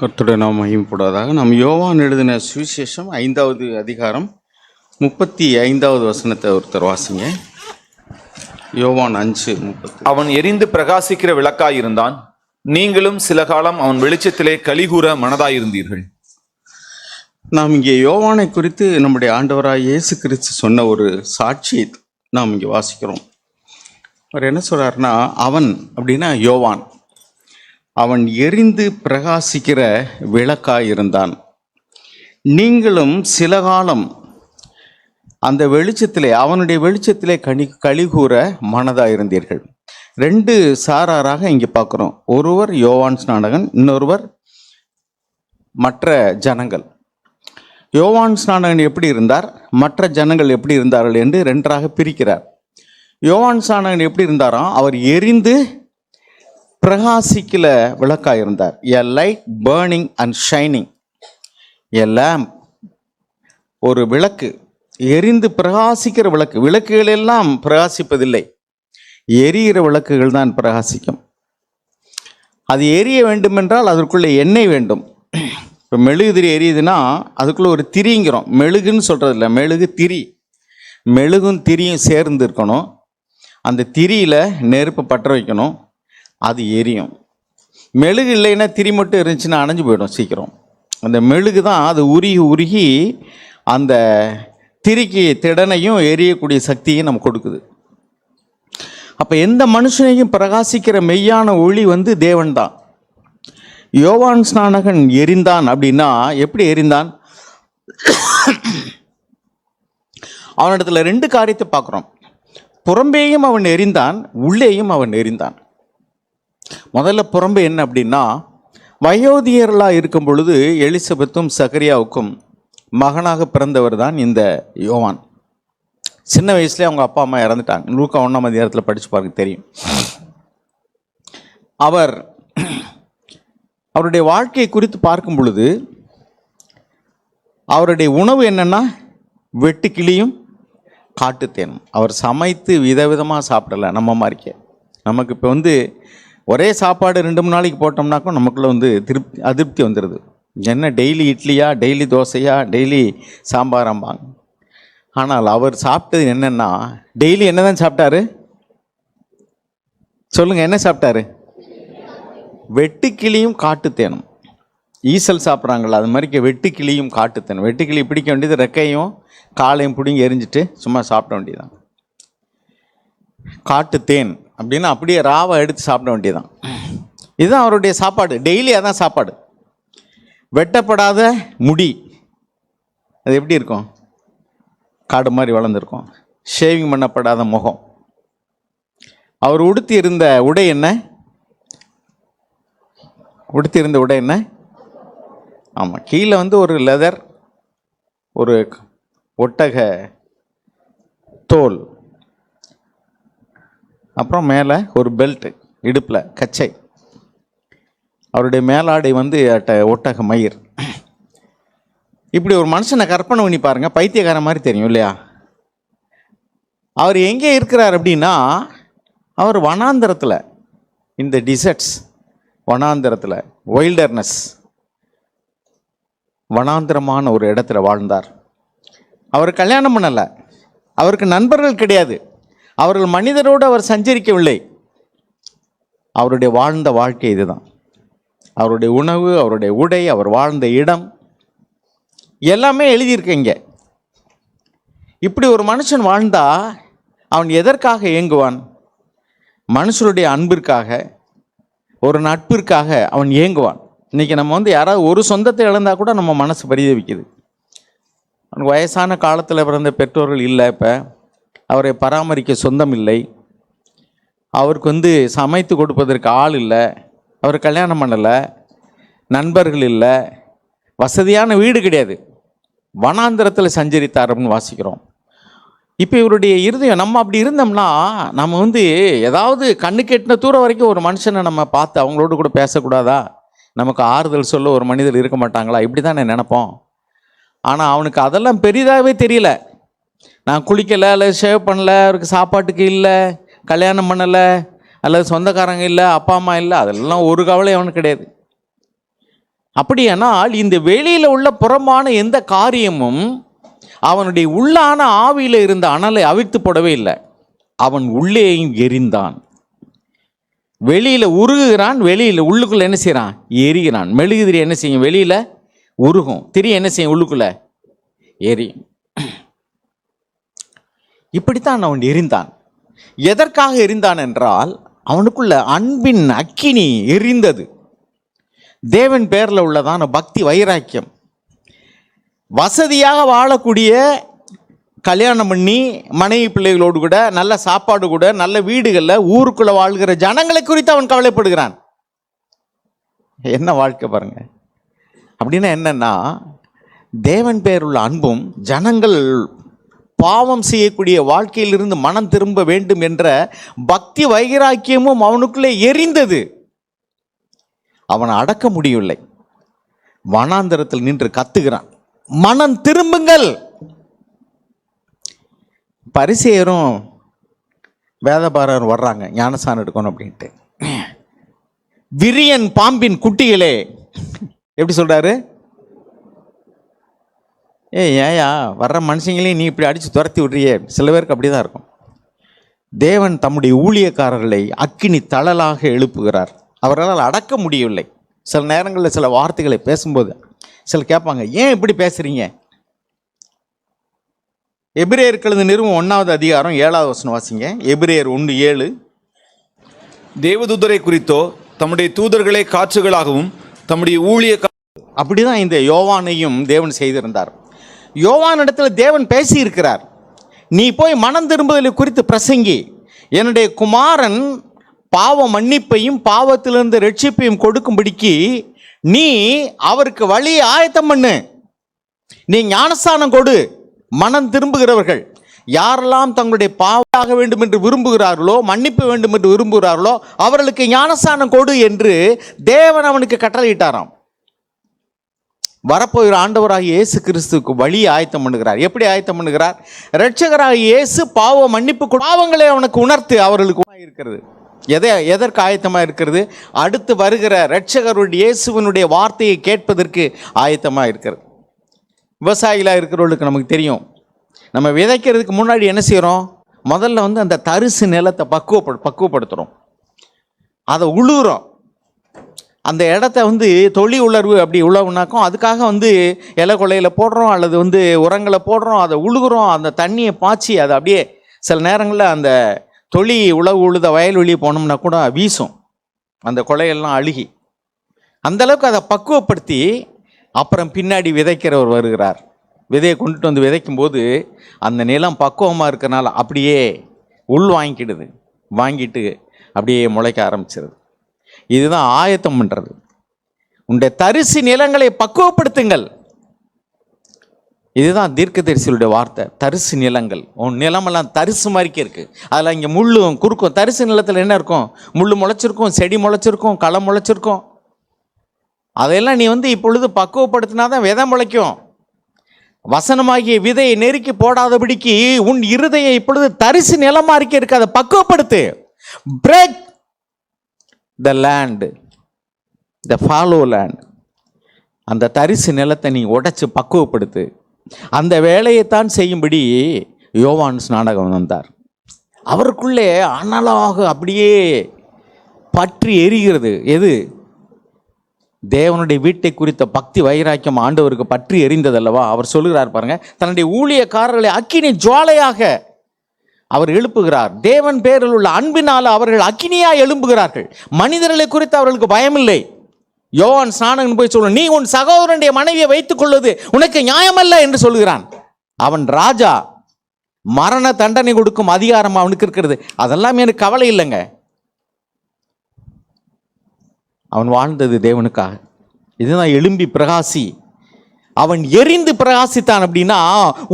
கர்த்தருடைய நாமம் மகிமைப்படுவதாக. நாம் யோவான் எழுதின சுவிசேஷம் 5வது அதிகாரம் 35வது வசனத்தை ஒருத்தர் வாசிங்க. யோவான் 5:30. அவன் எரிந்து பிரகாசிக்கிற விளக்காயிருந்தான். நீங்களும் சில காலம் அவன் வெளிச்சத்திலே கலிகூற மனதாயிருந்தீர்கள். நாம் இங்கே யோவானை குறித்து நம்முடைய ஆண்டவராய் இயேசு கிறிஸ்து சொன்ன ஒரு சாட்சியை நாம் இங்கே வாசிக்கிறோம். அவர் என்ன சொல்றாருன்னா, அவன் அப்படின்னா யோவான், அவன் எரிந்து பிரகாசிக்கிற விளக்காயிருந்தான். நீங்களும் சில காலம் அந்த வெளிச்சத்திலே, அவனுடைய வெளிச்சத்திலே கலிகூற மனதாயிருந்தீர்கள். ரெண்டு சாராராக இங்கே பார்க்குறோம். ஒருவர் யோவான் ஸ்நானகன், இன்னொருவர் மற்ற ஜனங்கள். யோவான் ஸ்நானகன் எப்படி இருந்தார், மற்ற ஜனங்கள் எப்படி இருந்தார்கள் என்று ரெண்டாக பிரிக்கிறார். யோவான் ஸ்நானகன் எப்படி இருந்தாராம், அவர் எரிந்து பிரகாசிக்கல விளக்காக இருந்தார். A light burning and shining, a lamp, ஒரு விளக்கு, எரிந்து பிரகாசிக்கிற விளக்கு. விளக்குகள் எல்லாம் பிரகாசிப்பதில்லை, எரிகிற விளக்குகள் தான் பிரகாசிக்கும். அது எரிய வேண்டுமென்றால் அதற்குள்ளே எண்ணெய் வேண்டும். இப்போ மெழுகு திரி எரியுதுன்னா அதுக்குள்ளே ஒரு திரிங்கிறோம். மெழுகுன்னு சொல்கிறது இல்லை, மெழுகு திரி. மெழுகும் திரியும் சேர்ந்து இருக்கணும். அந்த திரியில் நெருப்பு பற்ற வைக்கணும், அது எரியும். மெழுகு இல்லைன்னா திரி மட்டும் இருந்துச்சுன்னா அணைஞ்சு போயிடும் சீக்கிரம். அந்த மெழுகு தான் அது உருகி உருகி அந்த திரிக்கு திடனையும் எரியக்கூடிய சக்தியும் நம்ம கொடுக்குது. அப்போ எந்த மனுஷனையும் பிரகாசிக்கிற மெய்யான ஒளி தேவன் தான். யோவான் ஸ்நானகன் எரிந்தான் அப்படின்னா எப்படி எரிந்தான்? அவனிடத்துல ரெண்டு காரியத்தை பார்க்குறோம். புறம்பேயும் அவன் எரிந்தான், உள்ளேயும் அவன் எரிந்தான். முதல்ல புறம்பே என்ன அப்படின்னா, வயோதிகர்களாக இருக்கும் பொழுது எலிசபெத்தும் சகரியாவுக்கும் மகனாக பிறந்தவர் தான் இந்த யோவான். சின்ன வயசுலேயே அவங்க அப்பா அம்மா இறந்துட்டாங்க. லூக்கா 1ஆம் அதிகாரத்தில் படித்து பாருங்க, தெரியும். அவருடைய வாழ்க்கையை குறித்து பார்க்கும் பொழுது அவருடைய உணவு என்னன்னா வெட்டுக்கிளியும் காட்டுத்தேனும். அவர் சமைத்து விதவிதமாக சாப்பிடலை நம்ம மாதிரிக்க. நமக்கு இப்போ ஒரே சாப்பாடு 2-3 நாளைக்கு போட்டோம்னாக்கும் நமக்குள்ளே அதிருப்தி வந்துடுது. என்ன டெய்லி இட்லியா, டெய்லி தோசையா, டெய்லி சாம்பாராம்பாங்க. ஆனால் அவர் சாப்பிட்டது என்னென்னா, டெய்லி என்ன தான் சாப்பிட்டாரு சொல்லுங்கள், என்ன சாப்பிட்டாரு? வெட்டுக்கிளியும் காட்டுத்தேனும். ஈசல் சாப்பிட்றாங்களா, அது மாதிரி வெட்டுக்கிளியும் காட்டுத்தேனும். வெட்டுக்கிளி பிடிக்க வேண்டியது ரெக்கையும் காலையும் பிடிங்கி எரிஞ்சிட்டு சும்மா சாப்பிட வேண்டியதுதான். காட்டுத்தேன் அப்படின்னா அப்படியே ராவை எடுத்து சாப்பிட வேண்டியதுதான். இதுதான் அவருடைய சாப்பாடு, டெய்லி அதான் சாப்பாடு. வெட்டப்படாத முடி, அது எப்படி இருக்கும்? காடு மாதிரி வளர்ந்துருக்கும். ஷேவிங் பண்ணப்படாத முகம். அவர் உடுத்தி இருந்த உடை என்ன? ஆமாம், கீழே ஒரு லெதர், ஒரு ஒட்டக தோல், அப்புறம் மேலே ஒரு பெல்ட்டு, இடுப்பில் கச்சை. அவருடைய மேலாடை ஒட்டக மயிர். இப்படி ஒரு மனுஷனை கற்பனை பண்ணி பாருங்க, பைத்தியக்காரன் மாதிரி தெரியும் இல்லையா? அவர் எங்கே இருக்கிறார் அப்படின்னா, அவர் வனாந்தரத்தில், இந்த டிசர்ட்ஸ், வனாந்தரத்தில், வைல்டர்னஸ், வனாந்தரமான ஒரு இடத்துல வாழ்ந்தார். அவர் கல்யாணம் பண்ணலை, அவருக்கு நண்பர்கள் கிடையாது, அவர்கள் மனிதரோடு அவர் சஞ்சரிக்கவில்லை. அவருடைய வாழ்ந்த வாழ்க்கை இதுதான். அவருடைய உணவு, அவருடைய உடை, அவர் வாழ்ந்த இடம் எல்லாமே எழுதியிருக்கீங்க. இப்படி ஒரு மனுஷன் வாழ்ந்தா அவன் எதற்காக ஏங்குவான்? மனுஷருடைய அன்பிற்காக, ஒரு நட்பிற்காக அவன் ஏங்குவான். இன்றைக்கி நம்ம யாராவது ஒரு சொந்தத்தை இழந்தால் கூட நம்ம மனசு பரிதவிக்குது. அவனுக்கு வயசான காலத்தில் பிறந்த பெற்றோர்கள் இல்லை, இப்போ அவரை பராமரிக்க சொந்தம் இல்லை, அவருக்கு சமைத்து கொடுப்பதற்கு ஆள் இல்லை, அவர் கல்யாணம் பண்ணலை, நண்பர்கள் இல்லை, வசதியான வீடு கிடையாது, வனாந்திரத்தில் சஞ்சரித்தார் அப்படின்னு வாசிக்கிறோம். இப்போ இவருடைய இருதயம், நம்ம அப்படி இருந்தோம்னா நம்ம ஏதாவது கண்ணு கெட்டின தூரம் வரைக்கும் ஒரு மனுஷனை நம்ம பார்த்து அவங்களோடு கூட பேசக்கூடாதா? நமக்கு ஆறுதல் சொல்ல ஒரு மனிதர் இருக்க மாட்டாங்களா? இப்படி தான் நினைப்போம். ஆனால் அவனுக்கு அதெல்லாம் பெரிதாகவே தெரியல. நான் குளிக்கலை, அல்லது ஷேவ் பண்ணலை, அவருக்கு சாப்பாட்டுக்கு இல்லை, கல்யாணம் பண்ணலை, அல்லது சொந்தக்காரங்க இல்லை, அப்பா அம்மா இல்லை, அதெல்லாம் ஒரு கவலை அவனுக்கு கிடையாது. அப்படியானால் இந்த வெளியில் உள்ள புறமான எந்த காரியமும் அவனுடைய உள்ளான ஆவியில் இருந்த அனலை அவிழ்த்து போடவே இல்லை. அவன் உள்ளேயும் எரிந்தான். வெளியில் உருகுகிறான், வெளியில் உள்ளுக்குள்ளே என்ன செய்கிறான்? எரிகிறான். மெழுகுதிரி என்ன செய்யும்? வெளியில் உருகும், திரி என்ன செய்யும்? உள்ளுக்குள்ளே எரியும். இப்படித்தான் அவன் எரிந்தான். எதற்காக எரிந்தான் என்றால், அவனுக்குள்ள அன்பின் அக்கினி எரிந்தது. தேவன் பேரில் உள்ளதான பக்தி வைராக்கியம். வசதியாக வாழக்கூடிய, கல்யாணம் பண்ணி மனைவி பிள்ளைகளோடு கூட, நல்ல சாப்பாடு கூட, நல்ல வீடுகளில் ஊருக்குள்ளே வாழ்கிற ஜனங்களை குறித்து அவன் கவலைப்படுகிறான். என்ன வாழ்க்கை பாருங்க. அப்படின்னா என்னன்னா, தேவன் பேருள்ள அன்பும் ஜனங்கள் பாவம் செய்யக்கூடிய வாழ்க்கையிலிருந்து மனம் திரும்ப வேண்டும் என்ற பக்தி வைராக்கியமும் அவனுக்குள்ளே எரிந்தது. அவனை அடக்க முடியவில்லை. வனாந்தரத்தில் நின்று கத்துகிறான், மனம் திரும்புங்கள். பரிசேயரும் வேதபாரரும் வர்றாங்க ஞானஸ்நானம் எடுக்கணும் அப்படின்ட்டு. விரியன் பாம்பின் குட்டிகளே, எப்படி சொல்றாரு? ஏயா வர்ற மனுஷங்களையும் நீ இப்படி அடித்து துரத்தி விடுறியே. சில பேருக்கு அப்படி தான் இருக்கும். தேவன் தம்முடைய ஊழியக்காரர்களை அக்கினி தழலாக எழுப்புகிறார். அவர்களால் அடக்க முடியவில்லை. சில நேரங்களில் சில வார்த்தைகளை பேசும்போது சில கேட்பாங்க, ஏன் இப்படி பேசுறீங்க? எபிரேயருக்கு எழுதின நிருபம் 1வது அதிகாரம் 7வது வசனம் வாசிங்க. எபிரேயர் 1:7. தேவதூதரை குறித்தோ தம்முடைய தூதர்களை காற்றுகளாகவும் தம்முடைய அப்படிதான் இந்த யோவானையும் தேவன் செய்திருந்தார். யோவான் இடத்துல தேவன் பேசி இருக்கிறார், நீ போய் மனம் திரும்புதலை குறித்து பிரசங்கி, என்னுடைய குமாரன் பாவ மன்னிப்பையும் பாவத்திலிருந்து ரட்சிப்பையும் கொடுக்கும்படிக்கு நீ அவருக்கு வழியை ஆயத்தம் பண்ணு. நீ ஞானஸ்நானம் கொடு. மனம் திரும்புகிறவர்கள் யாரெல்லாம் தங்களுடைய பாவமாக வேண்டும் என்று விரும்புகிறார்களோ, மன்னிப்பு வேண்டும் என்று விரும்புகிறார்களோ, அவர்களுக்கு ஞானஸ்நானம் கொடு என்று தேவன் அவனுக்கு கட்டளையிட்டாராம். வரப்போகிற ஆண்டவராகிய இயேசு கிறிஸ்துவுக்கு வழியை ஆயத்தம் பண்ணுகிறார். எப்படி ஆயத்தம் பண்ணுகிறார்? இரட்சகராகிய இயேசு பாவ மன்னிப்பு பாவங்களை அவனுக்கு உணர்த்து அவர்களுக்கு இருக்கிறது. எதற்கு ஆயத்தமாக இருக்கிறது? அடுத்து வருகிற இரட்சகருடைய இயேசுவனுடைய வார்த்தையை கேட்பதற்கு ஆயத்தமாக இருக்கிறது. விவசாயிகளாக இருக்கிறவர்களுக்கு நமக்கு தெரியும், நம்ம விதைக்கிறதுக்கு முன்னாடி என்ன செய்கிறோம்? முதல்ல அந்த தரிசு நிலத்தை பக்குவப்படுத்துகிறோம், அதை உழுவுறோம். அந்த இடத்த தொழி உலர்வு அப்படி உழவுனாக்கும், அதுக்காக இலை கொலையில் போடுறோம், அல்லது உரங்களை போடுறோம், அதை உழுகுறோம், அந்த தண்ணியை பாய்ச்சி அதை அப்படியே சில நேரங்களில் அந்த தொழி உழவு உழுத வயல்வெளியே போனோம்னா கூட வீசும், அந்த கொலையெல்லாம் அழுகி. அந்தளவுக்கு அதை பக்குவப்படுத்தி அப்புறம் பின்னாடி விதைக்கிறவர் வருகிறார். விதையை கொண்டுட்டு விதைக்கும்போது அந்த நிலம் பக்குவமாக இருக்கிறனால அப்படியே உள் வாங்கிக்கிடுது, வாங்கிட்டு அப்படியே முளைக்க ஆரம்பிச்சிருது. இதுதான் ஆயத்தம் பண்ணுறது. உன்னுடைய தரிசு நிலங்களை பக்குவப்படுத்துங்கள். இதுதான் தீர்க்கதரிசியுடைய வார்த்தை. தரிசு நிலங்கள், உன் நிலமெல்லாம் தரிசு மாதிரிக்கே இருக்குது. அதில் இங்கே முள்ளும் குறுக்கும். தரிசு நிலத்தில் என்ன இருக்கும்? முள் முளைச்சிருக்கும், செடி முளைச்சிருக்கும், களை முளைச்சிருக்கும். அதையெல்லாம் நீ இப்பொழுது பக்குவப்படுத்தினா தான் விதை முளைக்கும். வசனமாகிய விதையை நெருக்கி போடாதபடிக்கு உன் இருதயை இப்பொழுது தரிசு நிலமா இருக்கு, அதை பக்குவப்படுத்து. Break the land, the fallow land. அந்த தரிசு நிலத்தை நீ உடைச்சு பக்குவப்படுத்து. அந்த வேலையைத்தான் செய்யும்படி யோவான் ஸ்நானகன் வந்தார். அவருக்குள்ளே அனலாக அப்படியே பற்றி எரிகிறது. எது? தேவனுடைய வீட்டை குறித்த பக்தி வைராக்கியம் ஆண்டவருக்கு பற்றி எரிந்ததல்லவா? அவர் சொல்லுகிறார் பாருங்க, தன்னுடைய ஊழியக்காரர்களை அக்கினி ஜுவாலையாக அவர் எழுப்புகிறார். தேவன் பேரில் உள்ள அன்பினால் அவர்கள் அக்கினியாக எழும்புகிறார்கள். மனிதர்களை குறித்து அவர்களுக்கு பயமில்லை. யோவான் ஸ்நானகன் போய் சொல்ல, நீ உன் சகோதரனுடைய மனைவியை வைத்துக் கொள்வது உனக்கு நியாயமல்ல என்று சொல்கிறான். அவன் ராஜா, மரண தண்டனை கொடுக்கும் அதிகாரம் அவனுக்கு இருக்கிறது. அதெல்லாம் எனக்கு கவலை இல்லைங்க. அவன் வாழ்ந்தது தேவனுக்காக. இதுதான் எழும்பி பிரகாசி. அவன் எரிந்து பிரகாசித்தான். அப்படின்னா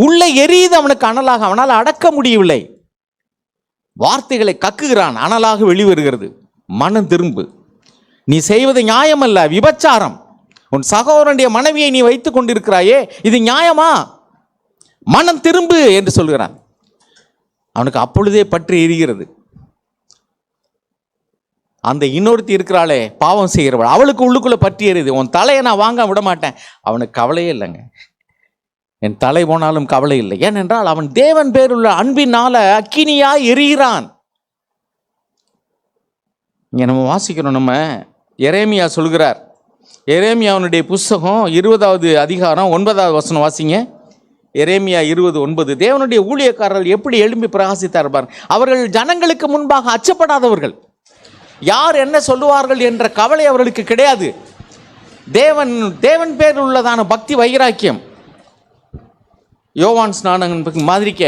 உள்ள எரியுது அவனுக்கு அனலாக. அவனால் அடக்க முடியவில்லை. வார்த்தைகளை கக்குகிறான், அனலாக வெளிவருகிறது. மனம் திரும்பு, நீ செய்வது நியாயமல்ல, விபச்சாரம். உன் சகோதரனுடைய மனைவியை நீ வைத்துக் கொண்டிருக்கிறாயே, இது நியாயமா? மனம் திரும்பு என்று சொல்கிறான். அவனுக்கு அப்பொழுதே பற்றி எரிகிறது. அந்த இன்னொருத்தி இருக்கிறாளே பாவம் செய்கிறவள், அவளுக்கு உள்ளுக்குள்ளே பற்றி எறியுது. உன் தலையை நான் வாங்க விட மாட்டேன். அவனுக்கு கவலையே இல்லைங்க. என் தலை போனாலும் கவலை இல்லை. ஏனென்றால் அவன் தேவன் பேருள்ள அன்பினால அக்கினியாய் எரிகிறான். இங்கே நம்ம வாசிக்கிறோம், நம்ம எரேமியா சொல்கிறார். எரேமியாவுடைய புஸ்தகம் 20வது அதிகாரம் 9வது வசனம் வாசிங்க. எரேமியா 20:9. தேவனுடைய ஊழியக்காரர்கள் எப்படி எழும்பி பிரகாசித்தார் பாருங்க. அவர்கள் ஜனங்களுக்கு முன்பாக அச்சப்படாதவர்கள், யார் என்ன சொல்லுவார்கள் என்ற கவலை அவர்களுக்கு கிடையாது. தேவன் பேர் உள்ளதான பக்தி வைராக்கியம். யோவான் ஸ்நானகன் மாதிரிக்க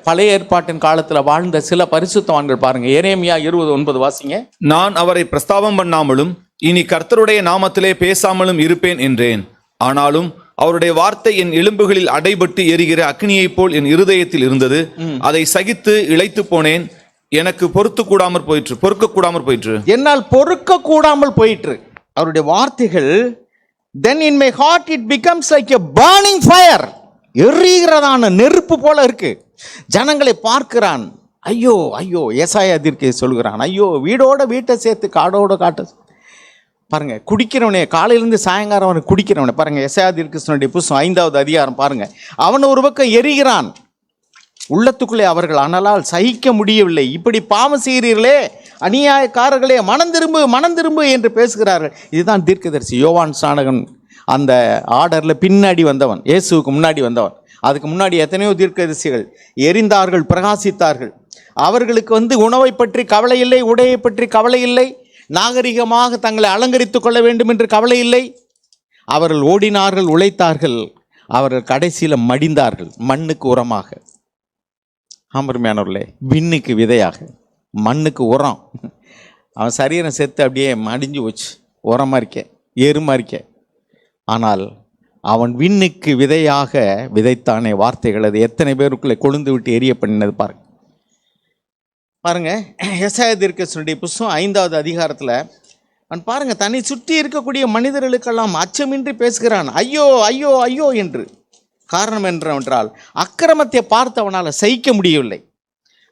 பழைய ஏற்பாட்டின் காலத்தில் வாழ்ந்த சில பரிசுத்தவான்கள் பாருங்க. எரேமியா 20:9 வாசிங்க. நான் அவரை பிரஸ்தாபம் பண்ணாமலும் இனி கர்த்தருடைய நாமத்திலே பேசாமலும் இருப்பேன் என்றேன். ஆனாலும் அவருடைய வார்த்தை என் எலும்புகளில் அடைபட்டு எரிகிற அக்னியைப் போல் என் இருதயத்தில் இருந்தது. அதை சகித்து இளைத்து போனேன். எனக்கு பொறுக்க கூடாமற் போயிற்று. என்னால் பொறுக்க கூடாமல் போயிற்று. அவருடைய வார்த்தைகள், then in my heart it becomes like a burning fire. எரிகிறதான நெருப்பு போல இருக்கு. ஜனங்களை பார்க்கிறான். ஐயோ ஐயோ, ஏசாயா தீர்க்கதரிசி சொல்கிறான், ஐயோ வீட்டை சேர்த்து காடோட காட்ட பாருங்க. குடிக்கிறவனே, காலையிலேருந்து சாயங்காலம் அவனை குடிக்கிறவனே பாருங்க. ஏசாயா தீர்க்கதரிசியுடைய புஸ்தகம் 5வது அதிகாரம் பாருங்க. அவன் ஒரு பக்கம் எரிகிறான் உள்ளத்துக்குள்ளே. அவர்கள் அனலால் சகிக்க முடியவில்லை. இப்படி பாவம் செய்கிறீர்களே அநியாயக்காரர்களே, மனம் திரும்பு என்று பேசுகிறார்கள். இதுதான் தீர்க்கதரிசி யோவான் ஸ்நானகன். அந்த ஆர்டரில் பின்னாடி வந்தவன், இயேசுவுக்கு முன்னாடி வந்தவன். அதுக்கு முன்னாடி எத்தனையோ தீர்க்கதரிசிகள் எரிந்தார்கள், பிரகாசித்தார்கள். அவர்களுக்கு உணவை பற்றி கவலை இல்லை, உடையை பற்றி கவலை இல்லை, நாகரிகமாக தங்களை அலங்கரித்துக் கொள்ள வேண்டும் என்று கவலை இல்லை. அவர்கள் ஓடினார்கள், உழைத்தார்கள். அவர்கள் கடைசியில் மடிந்தார்கள், மண்ணுக்கு உரமாக. ஆம்பருமையானவர்களே, விண்ணுக்கு விதையாக, மண்ணுக்கு உரம். அவன் சரீரம் செத்து அப்படியே மடிஞ்சு போச்சு, உரமாக இருக்க, எருமா இருக்க. ஆனால் அவன் விண்ணுக்கு விதையாக விதைத்தானே வார்த்தைகள். அது எத்தனை பேருக்குள்ளே கொழுந்து விட்டு எரிய பண்ணினது பாருங்க. பாருங்க, ஏசாயா தீர்க்கதரிசியுடைய புஸ்தகம் 5வது அதிகாரத்தில் அவன் பாருங்க, தன்னை சுற்றி இருக்கக்கூடிய மனிதர்களுக்கெல்லாம் அச்சமின்றி பேசுகிறான், ஐயோ ஐயோ ஐயோ என்று. காரணம் என்றால் அக்கிரமத்தை பார்த்தவனால் சகிக்க முடியவில்லை.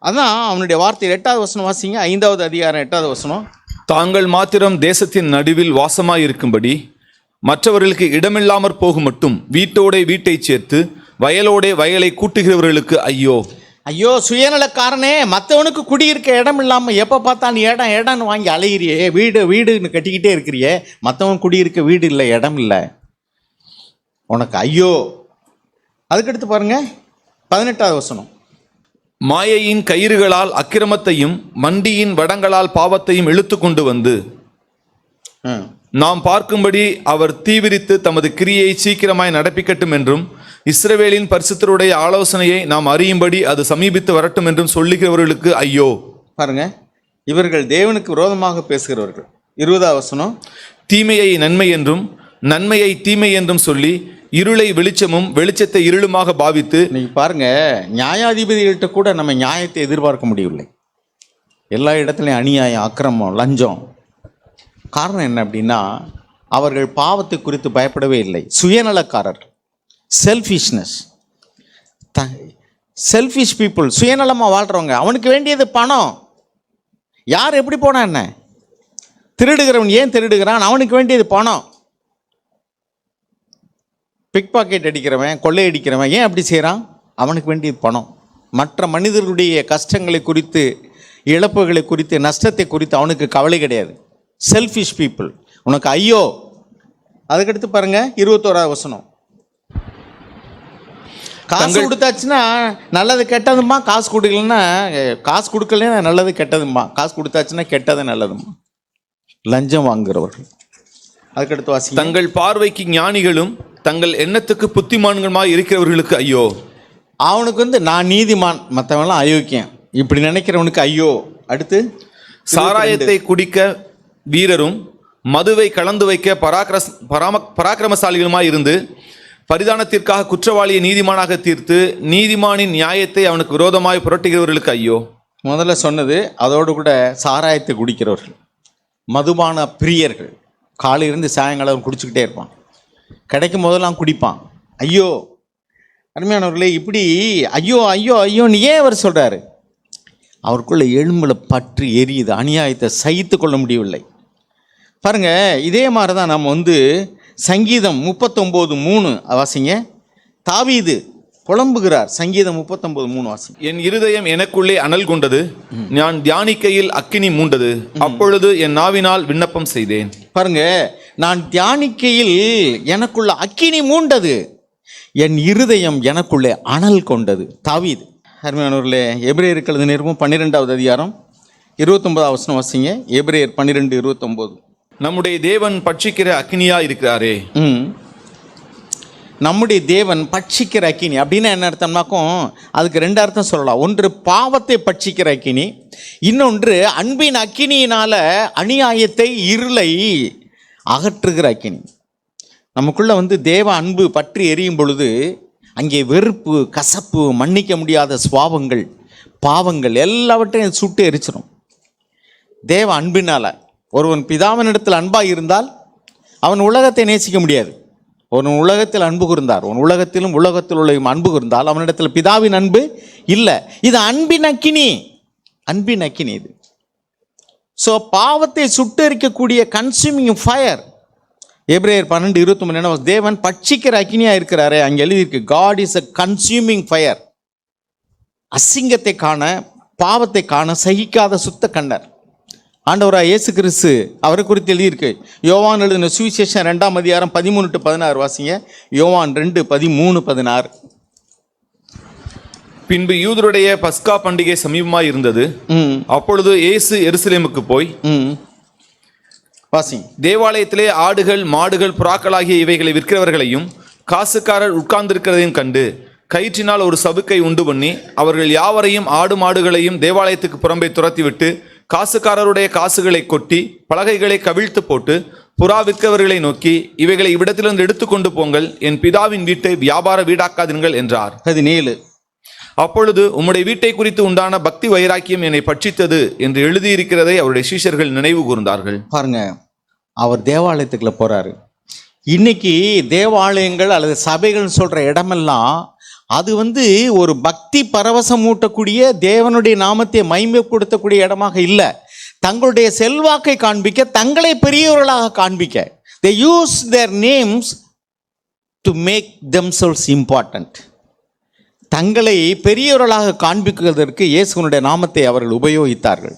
அதான் அவனுடைய வார்த்தை. 8வது வசனம் வாசிங்க. 5வது அதிகாரம் 8வது வசனம். தாங்கள் மாத்திரம் தேசத்தின் நடுவில் வாசமாய் இருக்கும்படி மற்றவர்களுக்கு இடமில்லாமற் போகும் மட்டும் வீட்டை சேர்த்து வயலோடே வயலை கூட்டுகிறவர்களுக்கு ஐயோ. ஐயோ, சுயநலக்காரனே, மற்றவனுக்கு குடியிருக்க இடம் இல்லாமல் எப்போ பார்த்தா நீ இடம்னு வாங்கி அலைகிறியே, வீடுன்னு கட்டிக்கிட்டே இருக்கிறியே, மற்றவன் குடியிருக்க வீடு இல்லை, இடம் இல்லை, உனக்கு ஐயோ. அதுக்கடுத்து பாருங்க 18வது வசனம். மாயையின் கயிறுகளால் அக்கிரமத்தையும் மண்டியின் வடங்களால் பாவத்தையும் இழுத்து கொண்டு வந்து நாம் பார்க்கும்படி அவர் தீவிரித்து தமது கிரியை சீக்கிரமாய் நடப்பிக்கட்டும் என்றும் இஸ்ரவேலின் பரிசுத்தருடைய ஆலோசனையை நாம் அறியும்படி அது சமீபித்து வரட்டும் என்றும் சொல்லுகிறவர்களுக்கு ஐயோ. பாருங்க, இவர்கள் தேவனுக்கு விரோதமாக பேசுகிறவர்கள். 20வது வசனம். தீமையை நன்மை என்றும் நன்மையை தீமை என்றும் சொல்லி இருளை வெளிச்சமும் வெளிச்சத்தை இருளுமாக பாவித்து. இன்னைக்கு பாருங்க, நியாயாதிபதிகள்கிட்ட கூட நம்ம நியாயத்தை எதிர்பார்க்க முடியவில்லை. எல்லா இடத்துலையும் அநியாயம், அக்கிரமம், லஞ்சம். காரணம் என்ன அப்படின்னா, அவர்கள் பாவத்தை குறித்து பயப்படவே இல்லை. சுயநலக்காரர், செல்ஃபிஷ்னஸ், செல்ஃபிஷ் பீப்புள், சுயநலமாக வாழ்கிறவங்க. அவனுக்கு வேண்டியது பணம். யார் எப்படி போனா என்ன? திருடுகிறவன் ஏன் திருடுகிறான்? அவனுக்கு வேண்டியது பணம். பிக் பாக்கெட் அடிக்கிறவன், கொள்ளையடிக்கிறவன் ஏன் அப்படி செய்கிறான்? அவனுக்கு வேண்டியது பணம். மற்ற மனிதர்களுடைய கஷ்டங்களை குறித்து, இழப்புகளை குறித்து, நஷ்டத்தை குறித்து அவனுக்கு கவலை கிடையாது. செல்ஃபிஷ் பீப்புள், உனக்கு ஐயோ. அதுக்கடுத்து பாருங்க 21வது வசனம். காசு கொடுத்தாச்சுன்னா நல்லது கெட்டதுமா, காசு கொடுக்கலன்னா, காசு கொடுக்கலன்னா நல்லது கெட்டதுமா, காசு கொடுத்தாச்சுன்னா கெட்டது நல்லதுமா. லஞ்சம் வாங்குறவர்கள். அதுக்கடுத்து வாசி. தங்கள் பார்வைக்கு ஞானிகளும் தங்கள் எண்ணத்துக்கு புத்திமான்களுமாய் இருக்கிறவர்களுக்கு ஐயோ. அவனுக்கு நான் நீதிமான், மற்றவன்லாம் அயோக்கியம், இப்படி நினைக்கிறவனுக்கு ஐயோ. அடுத்து சாராயத்தை குடிக்க வீரரும் மதுவை கலந்து வைக்க பராக்கிரமசாலிகளுமாய் இருந்து பரிதானத்திற்காக குற்றவாளியை நீதிமானாக தீர்த்து நீதிமானின் நியாயத்தை அவனுக்கு விரோதமாய் புரட்டுகிறவர்களுக்கு ஐயோ. முதல்ல சொன்னது அதோடு கூட சாராயத்தை குடிக்கிறவர்கள், மதுபான பிரியர்கள். காலையிலிருந்து சாயங்காலம் குடிச்சுக்கிட்டே இருப்பான், கிடைக்கும் போதெல்லாம் குடிப்பான். ஐயோ. அருமையானவர்களே, இப்படி ஐயோ ஐயோ ஐயோன்னு ஏன் அவர் சொல்கிறாரு? அவருக்குள்ள எலும்புல பற்றி எரியுது, அநியாயத்தை சகித்து கொள்ள முடியவில்லை. பாருங்க, இதே மாதிரி தான் நம்ம சங்கீதம் 39:3 வாசிங்க. தாவீது புலம்புகிறார். சங்கீதம் 39:3 வாசிங்க. என் இருதயம் எனக்குள்ளே அனல் கொண்டது, நான் தியானிக்கையில் அக்கினி மூண்டது, அப்பொழுது என் நாவினால் விண்ணப்பம் செய்தேன். பாருங்க, நான் தியானிக்கையில் எனக்குள்ள அக்கினி மூண்டது, என் இருதயம் எனக்குள்ளே அனல் கொண்டது. தாவீது. அருமையானவர்களே, எபிரேயருக்கு எழுதின நிருபம் 12வது அதிகாரம் 29வது வசனம் வாசிங்க. எபிரேயர் 12:29. நம்முடைய தேவன் பட்சிக்கிற அக்கினியா இருக்கிறாரே. நம்முடைய தேவன் பட்சிக்கிற அக்கினி அப்படின்னா என்ன அர்த்தம்னாக்கும் அதுக்கு 2 அர்த்தம் சொல்லலாம். ஒன்று பாவத்தை பட்சிக்கிற அக்கினி, இன்னொன்று அன்பின் அக்கினியினால அநியாயத்தை இருளை அகற்றுகிற அக்கினி. நமக்குள்ள தேவ அன்பு பற்றி எரியும் பொழுது அங்கே வெறுப்பு, கசப்பு, மன்னிக்க முடியாத சுபாவங்கள், பாவங்கள் எல்லாவற்றையும் சுட்டு எரிச்சிடும். தேவ அன்பினால ஒருவன் பிதாவினிடத்தில் அன்பாக இருந்தால் அவன் உலகத்தை நேசிக்க முடியாது. ஒரு உலகத்தில் அன்பு கூர்ந்தார், உன் உலகத்திலும் உலகத்தில் உள்ள அன்பு கூர்ந்தால் அவனிடத்தில் பிதாவின் அன்பு இல்லை. இது அன்பின் அக்கினி, அன்பின் அக்கினி இது. ஸோ பாவத்தை சுட்டெரிக்கக்கூடிய கன்சியூமிங் ஃபயர். எபிரேயர் 12:23 தேவன் பட்சிக்கிற அக்கினியா இருக்கிறாரே, அங்கே எழுதியிருக்கு God is a consuming fire. அசிங்கத்தை காண, பாவத்தை காண சகிக்காத சுத்த கண்ணர் ஆண்டவராக இயேசு கிறிஸ்து அவரை குறித்து எழுதியிருக்கு. யோவான் எழுதின சுவிசேஷம் 2ஆம் அதிகாரம் 13-16 வாசிங்க. யோவான் 2:13-16. பின்பு யூதருடைய பஸ்கா பண்டிகை சமீபமாய் இருந்தது. அப்பொழுது இயேசு எருசலேமுக்கு போய் வாசிங்க. தேவாலயத்திலே ஆடுகள், மாடுகள், புறாக்களாகிய இவைகளை விற்கிறவர்களையும் காசுக்காரர் உட்கார்ந்திருக்கிறதையும் கண்டு கயிற்றினால் ஒரு சவுக்கை உண்டு பண்ணி அவர்கள் யாவரையும் ஆடு மாடுகளையும் தேவாலயத்துக்கு புறம்பே துரத்திவிட்டு காசுக்காரருடைய காசுகளை கொட்டி பலகைகளை கவிழ்த்து போட்டு புறா விற்கவர்களை நோக்கி, இவைகளை இவ்விடத்திலிருந்து எடுத்துக்கொண்டு போங்கள், என் பிதாவின் வீட்டை வியாபார வீடாக்காதீர்கள் என்றார். 17. அப்பொழுது உம்முடைய வீட்டை குறித்து உண்டான பக்தி வைராக்கியம் என்னை பட்சித்தது என்று எழுதியிருக்கிறதை அவருடைய சீஷர்கள் நினைவு கூர்ந்தார்கள். பாருங்க, அவர் தேவாலயத்துக்குள்ள போறாரு. இன்னைக்கு தேவாலயங்கள் அல்லது சபைகள் சொல்ற இடமெல்லாம் அது ஒரு பக்தி பரவசம் ஊட்டக்கூடிய, தேவனுடைய நாமத்தை மகிமைப்படுத்தக்கூடிய இடமாக இல்லை. தங்களுடைய செல்வாக்கை காண்பிக்க, தங்களை பெரியவர்களாக காண்பிக்க, they use their names to make themselves important. தங்களை பெரியவர்களாக காண்பிப்பதற்கு இயேசுவினுடைய நாமத்தை அவர்கள் உபயோகித்தார்கள்.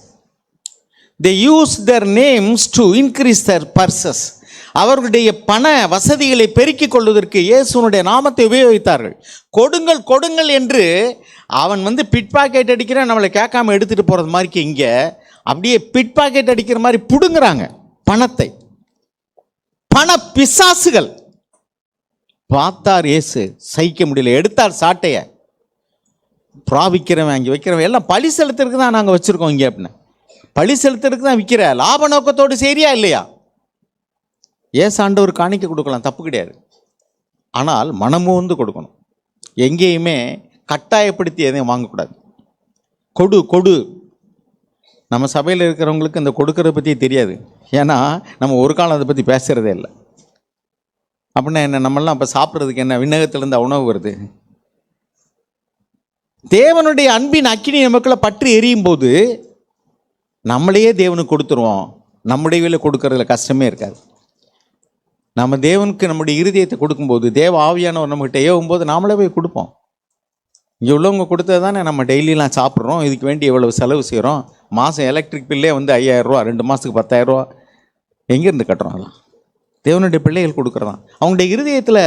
they use their names to increase their purses. அவர்களுடைய பண வசதிகளை பெருக்கிக் கொள்வதற்கு இயேசுனுடைய நாமத்தை உபயோகித்தார்கள். கொடுங்கள் கொடுங்கள் என்று அவன் பிட் பாக்கெட் அடிக்கிற நம்மளை கேட்காம எடுத்துகிட்டு போகிறது மாதிரி இங்கே அப்படியே பிட் பாக்கெட் அடிக்கிற மாதிரி பிடுங்குறாங்க பணத்தை. பண பிசாசுகள். பார்த்தார் இயேசு, சகிக்க முடியல, எடுத்தார் சாட்டையை. புறா விற்கிறவன், அங்கே வைக்கிறவன் எல்லாம் பழி செலுத்துறதுக்கு தான் நாங்கள் வச்சுருக்கோம் இங்கே அப்படின்னு. பழி செலுத்துறதுக்கு தான் விற்கிற, லாப நோக்கத்தோடு சரியா இல்லையா? ஆண்டவர் காணிக்க கொடுக்கலாம், தப்பு கிடையாது. ஆனால் மனமோந்து கொடுக்கணும். எங்கேயுமே கட்டாயப்படுத்தி எதையும் வாங்கக்கூடாது. கொடு கொடு. நம்ம சபையில் இருக்கிறவங்களுக்கு இந்த கொடுக்கறத பற்றி தெரியாது. ஏன்னா நம்ம ஒரு காலம் அதை பற்றி பேசுகிறதே இல்லை. அப்படின்னா என்ன, நம்மளாம் அப்போ சாப்பிட்றதுக்கு என்ன, விண்ணகத்திலேருந்து உணவு வருது? தேவனுடைய அன்பின் அக்கினி நமக்குள்ள பற்றி எரியும் போது நம்மளையே தேவனுக்கு கொடுத்துருவோம். நம்முடைய வேலை கொடுக்கறதுல கஷ்டமே இருக்காது. நம்ம தேவனுக்கு நம்முடைய இருதயத்தை கொடுக்கும்போது, தேவ ஆவியானவர் நம்மகிட்ட ஏவும்போது நாமளே போய் கொடுப்போம். இங்கே உள்ளவங்க கொடுத்தது தானே நம்ம டெய்லியெலாம் சாப்பிட்றோம். இதுக்கு வேண்டி எவ்வளவு செலவு செய்கிறோம். மாதம் எலக்ட்ரிக் பில்லே 5,000 ரூபா, 2 மாதத்துக்கு 10,000 ரூபா எங்கேருந்து கட்டுறோம்? அதெல்லாம் தேவனுடைய பிள்ளைகள் கொடுக்குறதான். அவங்களுடைய இருதயத்தில்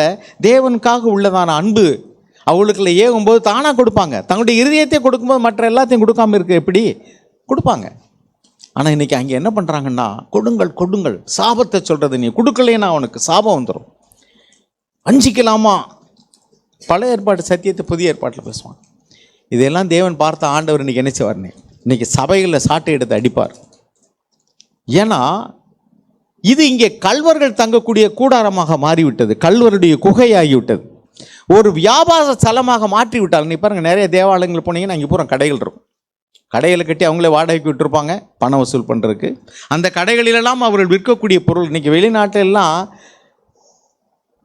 தேவனுக்காக உள்ளதான அன்பு அவங்களுக்குள்ள ஏகும்போது தானாக கொடுப்பாங்க. தங்களுடைய இருதயத்தை கொடுக்கும்போது மற்ற எல்லாத்தையும் கொடுக்காமல் இருக்க எப்படி கொடுப்பாங்க? ஆனால் இன்றைக்கி அங்கே என்ன பண்ணுறாங்கன்னா, கொடுங்கள் கொடுங்கள், சாபத்தை சொல்கிறது. நீ கொடுக்கலைன்னா அவனுக்கு சாபம் வந்துடும். வஞ்சிக்கலாமா? பழைய ஏற்பாடு சத்தியத்தை புதிய ஏற்பாட்டில் பேசுவான். இதெல்லாம் தேவன் பார்த்த ஆண்டவர் இன்றைக்கி என்ன செய்வார்னே, இன்றைக்கி சபைகளில் சாட்டை எடுத்து அடிப்பார். ஏன்னா இது இங்கே கள்வர்கள் தங்கக்கூடிய கூடாரமாக மாறிவிட்டது, கள்வருடைய குகையாகிவிட்டது, ஒரு வியாபார ஸ்தலமாக மாற்றி விட்டால். நீ பாருங்கள், நிறைய தேவாலயங்கள் போனீங்கன்னா அங்கே பூரா கடைகள் இருக்கும். கடைகளை கட்டி அவங்களே வாடகைக்கு விட்டுருப்பாங்க பணம் வசூல் பண்ணுறதுக்கு. அந்த கடைகளிலெல்லாம் அவர்கள் விற்கக்கூடிய பொருள் இன்றைக்கி வெளிநாட்டிலெல்லாம்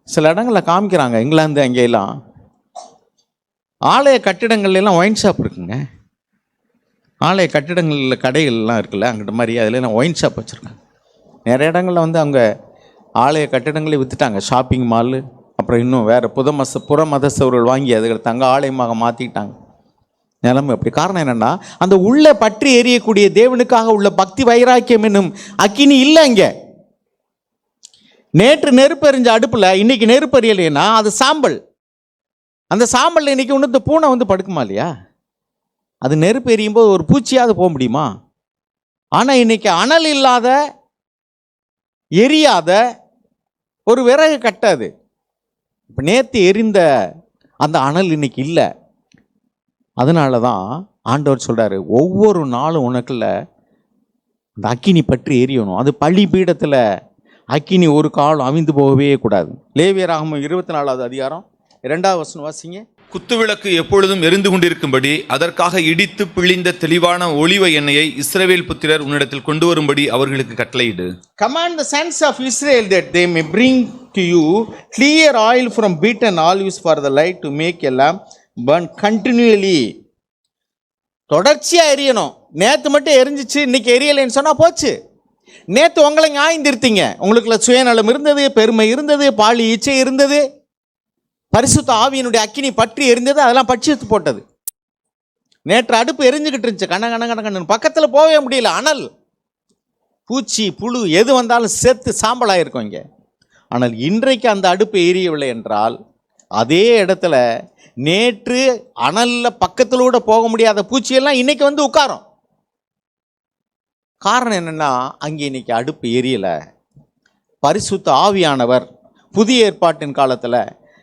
சில இடங்களில் காமிக்கிறாங்க. இங்கிலாந்து அங்கேயெல்லாம் ஆலய கட்டிடங்கள்லாம் ஒயின் ஷாப் இருக்குங்க. ஆலய கட்டிடங்களில் கடைகள்லாம் இருக்குல்ல, அங்கிட்ட மாதிரி அதில் நான் ஒயின் ஷாப் வச்சுருக்காங்க. நிறைய இடங்களில் வந்து அவங்க ஆலய கட்டிடங்களே விற்றுட்டாங்க. ஷாப்பிங் மாலு, அப்புறம் இன்னும் வேறு புற மதஸ்தவர்கள் வாங்கி அதுகளை தங்க ஆலயமாக மாற்றிக்கிட்டாங்க. நிலைமை அப்படி. காரணம் என்னென்னா, அந்த உள்ள பற்றி எரியக்கூடிய தேவனுக்காக உள்ள பக்தி வைராக்கியம் என்னும் அக்கினி இல்லை அங்கே. நேற்று நெருப்பு எறிஞ்ச அடுப்பில் இன்னைக்கு நெருப்பு எரியலைன்னா அது சாம்பல். அந்த சாம்பல் இன்னைக்கு ஒன்று பூனை வந்து படுக்குமா இல்லையா? அது நெருப்பு எரியும் போது ஒரு பூச்சியாவது போக முடியுமா? ஆனால் இன்னைக்கு அனல் இல்லாத எரியாத ஒரு விறகு கட்டாது. இப்போ நேற்று எரிந்த அந்த அனல் இன்னைக்கு இல்லை. அதனால தான் ஆண்டவர் சொல்கிறாரு, ஒவ்வொரு நாளும் உனக்குள்ள அந்த அக்கினி பற்றி எரியணும். அது பள்ளி பீடத்தில் அக்கினி ஒரு காலம் அவிந்து போகவே கூடாது. லேவியராகமம் 24வது அதிகாரம் 2வது வசனம் வாசிங்க. குத்துவிளக்கு எப்பொழுதும் எரிந்து கொண்டிருக்கும்படி அதற்காக இடித்து பிழிந்த தெளிவான ஒலிவ எண்ணெயை இஸ்ரவேல் புத்திரர் உன்னிடத்தில் கொண்டு வரும்படி அவர்களுக்கு கட்டளையிடு. Command the sons of Israel that they may bring to you clear oil from beaten olives for the light to make a lamp burn continually. தொடர்ச்சியாக எரியணும். நேற்று மட்டும் எரிஞ்சிச்சு, இன்னைக்கு எரியலைன்னு சொன்னால் போச்சு. நேற்று உங்களை நியாயந்திருத்தீங்க. உங்களுக்குள்ள சுயநலம் இருந்தது, பெருமை இருந்தது, பாலி இச்சை இருந்தது, பரிசுத்த ஆவியினுடைய அக்கினி பற்றி எரிந்தது, அதெல்லாம் பட்சித்து போட்டது. நேற்று அடுப்பு எரிஞ்சுக்கிட்டு இருந்துச்சு, கண்ணு பக்கத்தில் போகவே முடியல. அனல், பூச்சி, புழு எது வந்தாலும் சேர்த்து சாம்பலாயிருக்கும் இங்கே. ஆனால் இன்றைக்கு அந்த அடுப்பு எரியவில்லை என்றால் அதே இடத்துல நேற்று அனலில் பக்கத்திலூட போக முடியாத பூச்சியெல்லாம் இன்னைக்கு வந்து உட்காரும். காரணம் என்னென்னா, அங்கே இன்னைக்கு அடுப்பு எரியலை. பரிசுத்த ஆவியானவர் புதிய ஏற்பாட்டின் காலத்தில்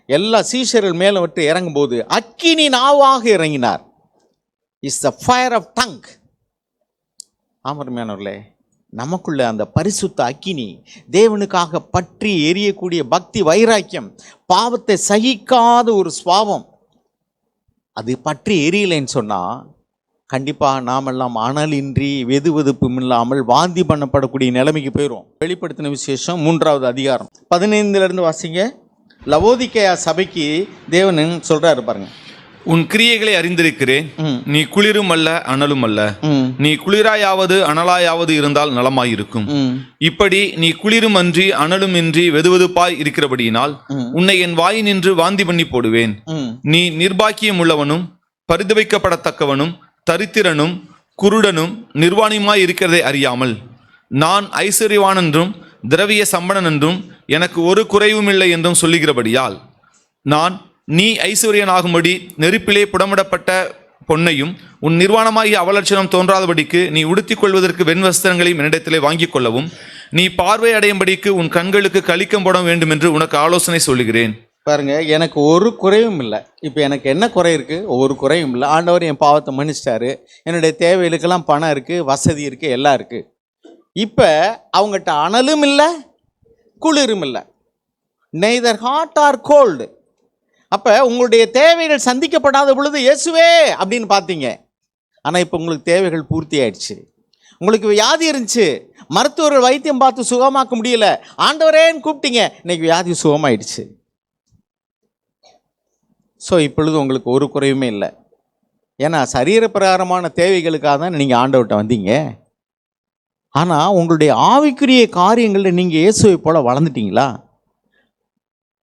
எல்லா சீஷர்கள் மேலும் விட்டு இறங்கும்போது அக்கினி நாவாக இறங்கினார். Is the fire of tongue. ஆமருமையானவர்களே, நமக்குள்ள அந்த பரிசுத்த அக்கினி, தேவனுக்காக பற்றி எரியக்கூடிய பக்தி வைராக்கியம், பாவத்தை சகிக்காத ஒரு சுவாபம், அது பற்றி எரியலைன்னு சொன்னால் கண்டிப்பாக நாமெல்லாம் அனலின்றி வெதுவெதுப்பும் இல்லாமல் வாந்தி பண்ணப்படக்கூடிய நிலைமைக்கு போயிடும். வெளிப்படுத்தின விசேஷம் 3வது அதிகாரம் 15 வாசிங்க. லவோதிக்கேயா சபைக்கு தேவன் சொல்றாரு பாருங்க. உன் கிரியைகளை அறிந்திருக்கிறேன். நீ குளிரும் அல்ல அனலும் அல்ல. நீ குளிராயாவது அனலாயாவது இருந்தால் நலமாயிருக்கும். இப்படி நீ குளிரும் அன்றி அனலும் இன்றி வெதுவெதுப்பாய் இருக்கிறபடியினால் உன்னை என் வாயினின்று வாந்தி பண்ணி போடுவேன். நீ நிர்பாக்கியம் உள்ளவனும் பரிதபிக்கப்படத்தக்கவனும் தரித்திரனும் குருடனும் நிர்வாணியுமாய் இருக்கிறதை அறியாமல் நான் ஐஸ்வர்யவான் என்றும் திரவிய சம்பளன் என்றும் எனக்கு ஒரு குறைவும் இல்லை என்றும் சொல்லுகிறபடியால் நான் நீ ஐஸ்வர்யனாகும்படி நெருப்பிலே புடமிடப்பட்ட பொன்னையும் உன் நிர்வாணமாகிய அவலட்சணம் தோன்றாதபடிக்கு நீ உடுத்திக் கொள்வதற்கு வெண்வஸ்திரங்களையும் என்னிடத்திலே வாங்கிக் கொள்ளவும் நீ பார்வை அடையும்படிக்கு உன் கண்களுக்கு கலிக்கம் போட வேண்டும் என்று உனக்கு ஆலோசனை சொல்லுகிறேன். பாருங்க, எனக்கு ஒரு குறையும் இல்லை. இப்போ எனக்கு என்ன குறை இருக்குது? ஒரு குறையும் இல்லை. ஆண்டவர் என் பாவத்தை மன்னிச்சிட்டாரு. என்னுடைய தேவைகளுக்கெல்லாம் பணம் இருக்குது, வசதி இருக்குது, எல்லாம் இருக்குது. இப்போ அவங்ககிட்ட அனலும் இல்லை, குளிரும் இல்லை, நெய்தர் ஹாட் ஆர் கோல்டு. அப்போ உங்களுடைய தேவைகள் சந்திக்கப்படாத பொழுது இயேசுவே அப்படின்னு பார்த்தீங்க. ஆனால் இப்போ உங்களுக்கு தேவைகள் பூர்த்தி ஆயிடுச்சு. உங்களுக்கு வியாதி இருந்துச்சு, மருத்துவர்கள் வைத்தியம் பார்த்து சுகமாக்க முடியல, ஆண்டவரேன்னு கூப்பிட்டீங்க, இன்னைக்கு வியாதி சுகமாயிடுச்சு. ஸோ இப்பொழுது உங்களுக்கு ஒரு குறையுமே இல்லை. ஏன்னா சரீர பிரகாரமான தேவைகளுக்காக தான் நீங்கள் ஆண்டவர்கிட்ட வந்தீங்க. ஆனால் உங்களுடைய ஆவிக்குரிய காரியங்களில் நீங்கள் இயேசுவை போல வளர்ந்துட்டீங்களா?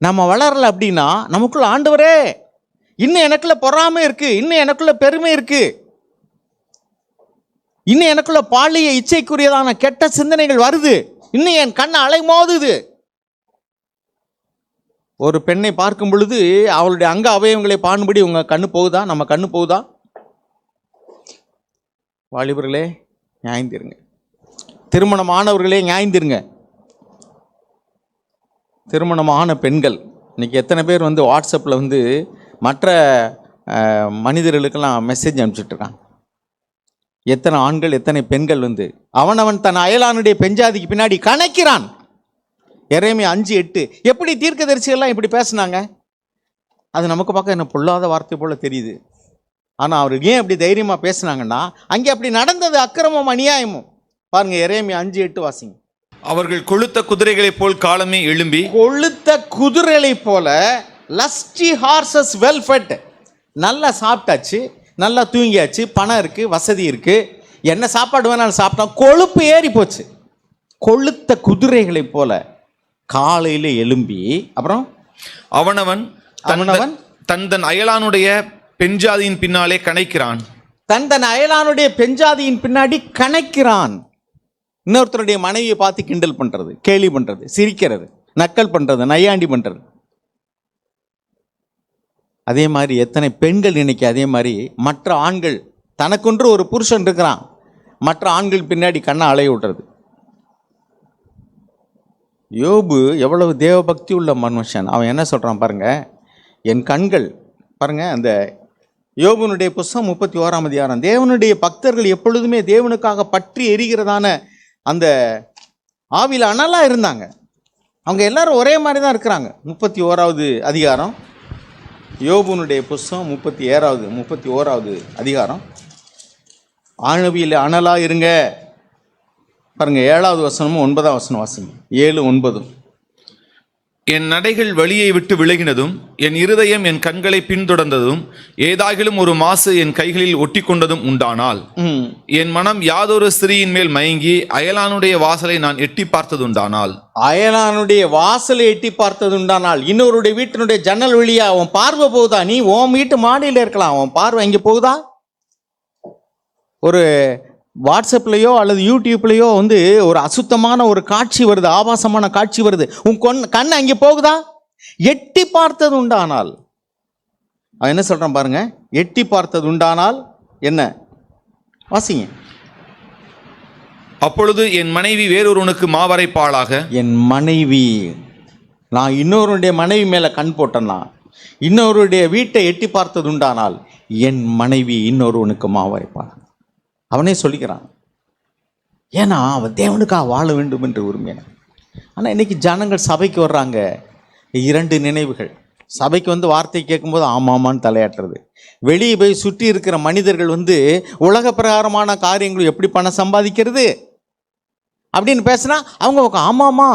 நம்ம வளரலை அப்படின்னா நமக்குள்ள ஆண்டவரே இன்னும் எனக்குள்ள பொறாமை இருக்குது, இன்னும் எனக்குள்ள பெருமை இருக்குது, இன்னும் எனக்குள்ள பாலிய இச்சைக்குரியதான கெட்ட சிந்தனைகள் வருது, இன்னும் என் கண்ணை அலைமோதுது. ஒரு பெண்ணை பார்க்கும் பொழுது அவளுடைய அங்க அவயவங்களை பாணும்படி உங்கள் கண்ணு போகுதா? நம்ம கண்ணு போகுதா? வாலிபர்களே நியாயந்திருங்க. திருமணமானவர்களே நியாயந்திருங்க. திருமணமான பெண்கள் இன்றைக்கி எத்தனை பேர் வந்து வாட்ஸ்அப்பில் வந்து மற்ற மனிதர்களுக்கெல்லாம் மெசேஜ் அனுப்பிச்சிட்ருக்காங்க. எத்தனை ஆண்கள் எத்தனை பெண்கள் வந்து அவனவன் தன் அயலானுடைய பெஞ்சாதிக்கு பின்னாடி கணக்கிறான். எரேமியா 5:8. எப்படி தீர்க்கதரிசிகள்லாம் இப்படி பேசுனாங்க? அது நமக்கு பார்க்க என்ன பொல்லாத வார்த்தை போல் தெரியுது. ஆனால் அவருக்கு ஏன் அப்படி தைரியமாக பேசுனாங்கன்னா அங்கே அப்படி நடந்தது அக்கிரமம் அநியாயமும். பாருங்க, எரேமியா 5:8 வாசிங்க. அவர்கள் கொழுத்த குதிரைகளைப் போல் காலமே எழும்பி, கொழுத்த குதிரைகளைப் போல லஸ்டி ஹார்சஸ் வெல் ஃபெட், நல்லா சாப்பிட்டாச்சு, நல்லா தூங்கியாச்சு, பணம் இருக்குது, வசதி இருக்குது, என்ன சாப்பாடு வேணாலும் சாப்பிட்டோம், கொழுப்பு ஏறி போச்சு. கொளுத்த குதிரைகளைப் போல காலையில் எழும்பி அப்புறம் அவனவன் தன் அயலானுடைய பெண்ஜாதியின் பின்னாலே கணைக்கிறான். தன் அயலானுடைய பெண்ஜாதியின் பின்னாடி கணைக்கிறான். இன்னொருத்தருடைய மனைவியை பார்த்து கிண்டல் பண்றது, கேலி பண்றது, சிரிக்கிறது, நக்கல் பண்றது, நையாண்டி பண்றது. அதே மாதிரி எத்தனை பெண்கள் இன்னைக்கு அதே மாதிரி மற்ற ஆண்கள், தனக்கொன்று ஒரு புருஷன் இருக்கிறான், மற்ற ஆண்கள் பின்னாடி கண்ணை அலைய விடுறது. யோபு எவ்வளவு தேவபக்தி உள்ள மனுஷன். அவன் என்ன சொல்றான் பாருங்க, என் கண்கள் பாருங்க. அந்த யோபுனுடைய புஸ்தகம் 31ஆம் அதிகாரம். தேவனுடைய பக்தர்கள் எப்பொழுதுமே தேவனுக்காக பற்றி எரிகிறதான அந்த ஆவியில் அனலா இருந்தாங்க. அவங்க எல்லாரும் ஒரே மாதிரி தான் இருக்கிறாங்க. 31ஆவது அதிகாரம் யோபுனுடைய புஸ்தகம் 31ஆவது அதிகாரம். ஆணவியில் அனலா இருங்க பாருங்க. 7வது வசனமும் 9ஆம் வசனம் வாசிங்க. 7, 9. என் நடைகள் வழியை விட்டு விலகினதும் என் இருதயம் என் கண்களை பின்தொடர்ந்ததும் ஏதாகிலும் ஒரு மாசு என் கைகளில் ஒட்டி கொண்டதும் உண்டானால் என் மனம் யாதொரு ஸ்திரீயின் மேல் மயங்கி அயலானுடைய வாசலை நான் எட்டி பார்த்ததுண்டானால், அயலானுடைய வாசலை எட்டி பார்த்ததுண்டானால், இன்னொருடைய வீட்டினுடைய ஜன்னல் வழியா அவன் பார்வை போகுதா? நீ உன் வீட்டு மாடியில் இருக்கலாம், அவன் பார்வை இங்கே போகுதா? ஒரு வாட்ஸ்அப்லையோ அல்லது யூடியூப்லையோ ஒரு அசுத்தமான ஒரு காட்சி வருது, ஆபாசமான காட்சி வருது, உன் கண் அங்கே போகுதா? எட்டி பார்த்தது உண்டானால், அவன் என்ன சொல்றான் பாருங்க, எட்டி பார்த்தது உண்டானால் என்ன வாசிங்க. அப்பொழுது என் மனைவி வேறொருவனுக்கு மாவரைப்பாளாக. என் மனைவி, நான் இன்னொருடைய மனைவி மேல கண் போட்டேன்னா, இன்னொருடைய வீட்டை எட்டி பார்த்தது உண்டானால் என் மனைவி இன்னொருவனுக்கு மாவரைப்பாள். அவனே சொல்லிக்கிறான். ஏன்னா அவன் தேவனுக்காக வாழ வேண்டும் என்று விரும்பினான். ஆனால் இன்னைக்கு ஜனங்கள் சபைக்கு வர்றாங்க, 2 நினைவுகள். சபைக்கு வார்த்தை கேட்கும்போது ஆமாமான்னு தலையாட்டுறது. வெளியே போய் சுற்றி இருக்கிற மனிதர்கள் உலக பிரகாரமான காரியங்களும் எப்படி பணம் சம்பாதிக்கிறது அப்படின்னு பேசினா அவங்க ஆமாமா,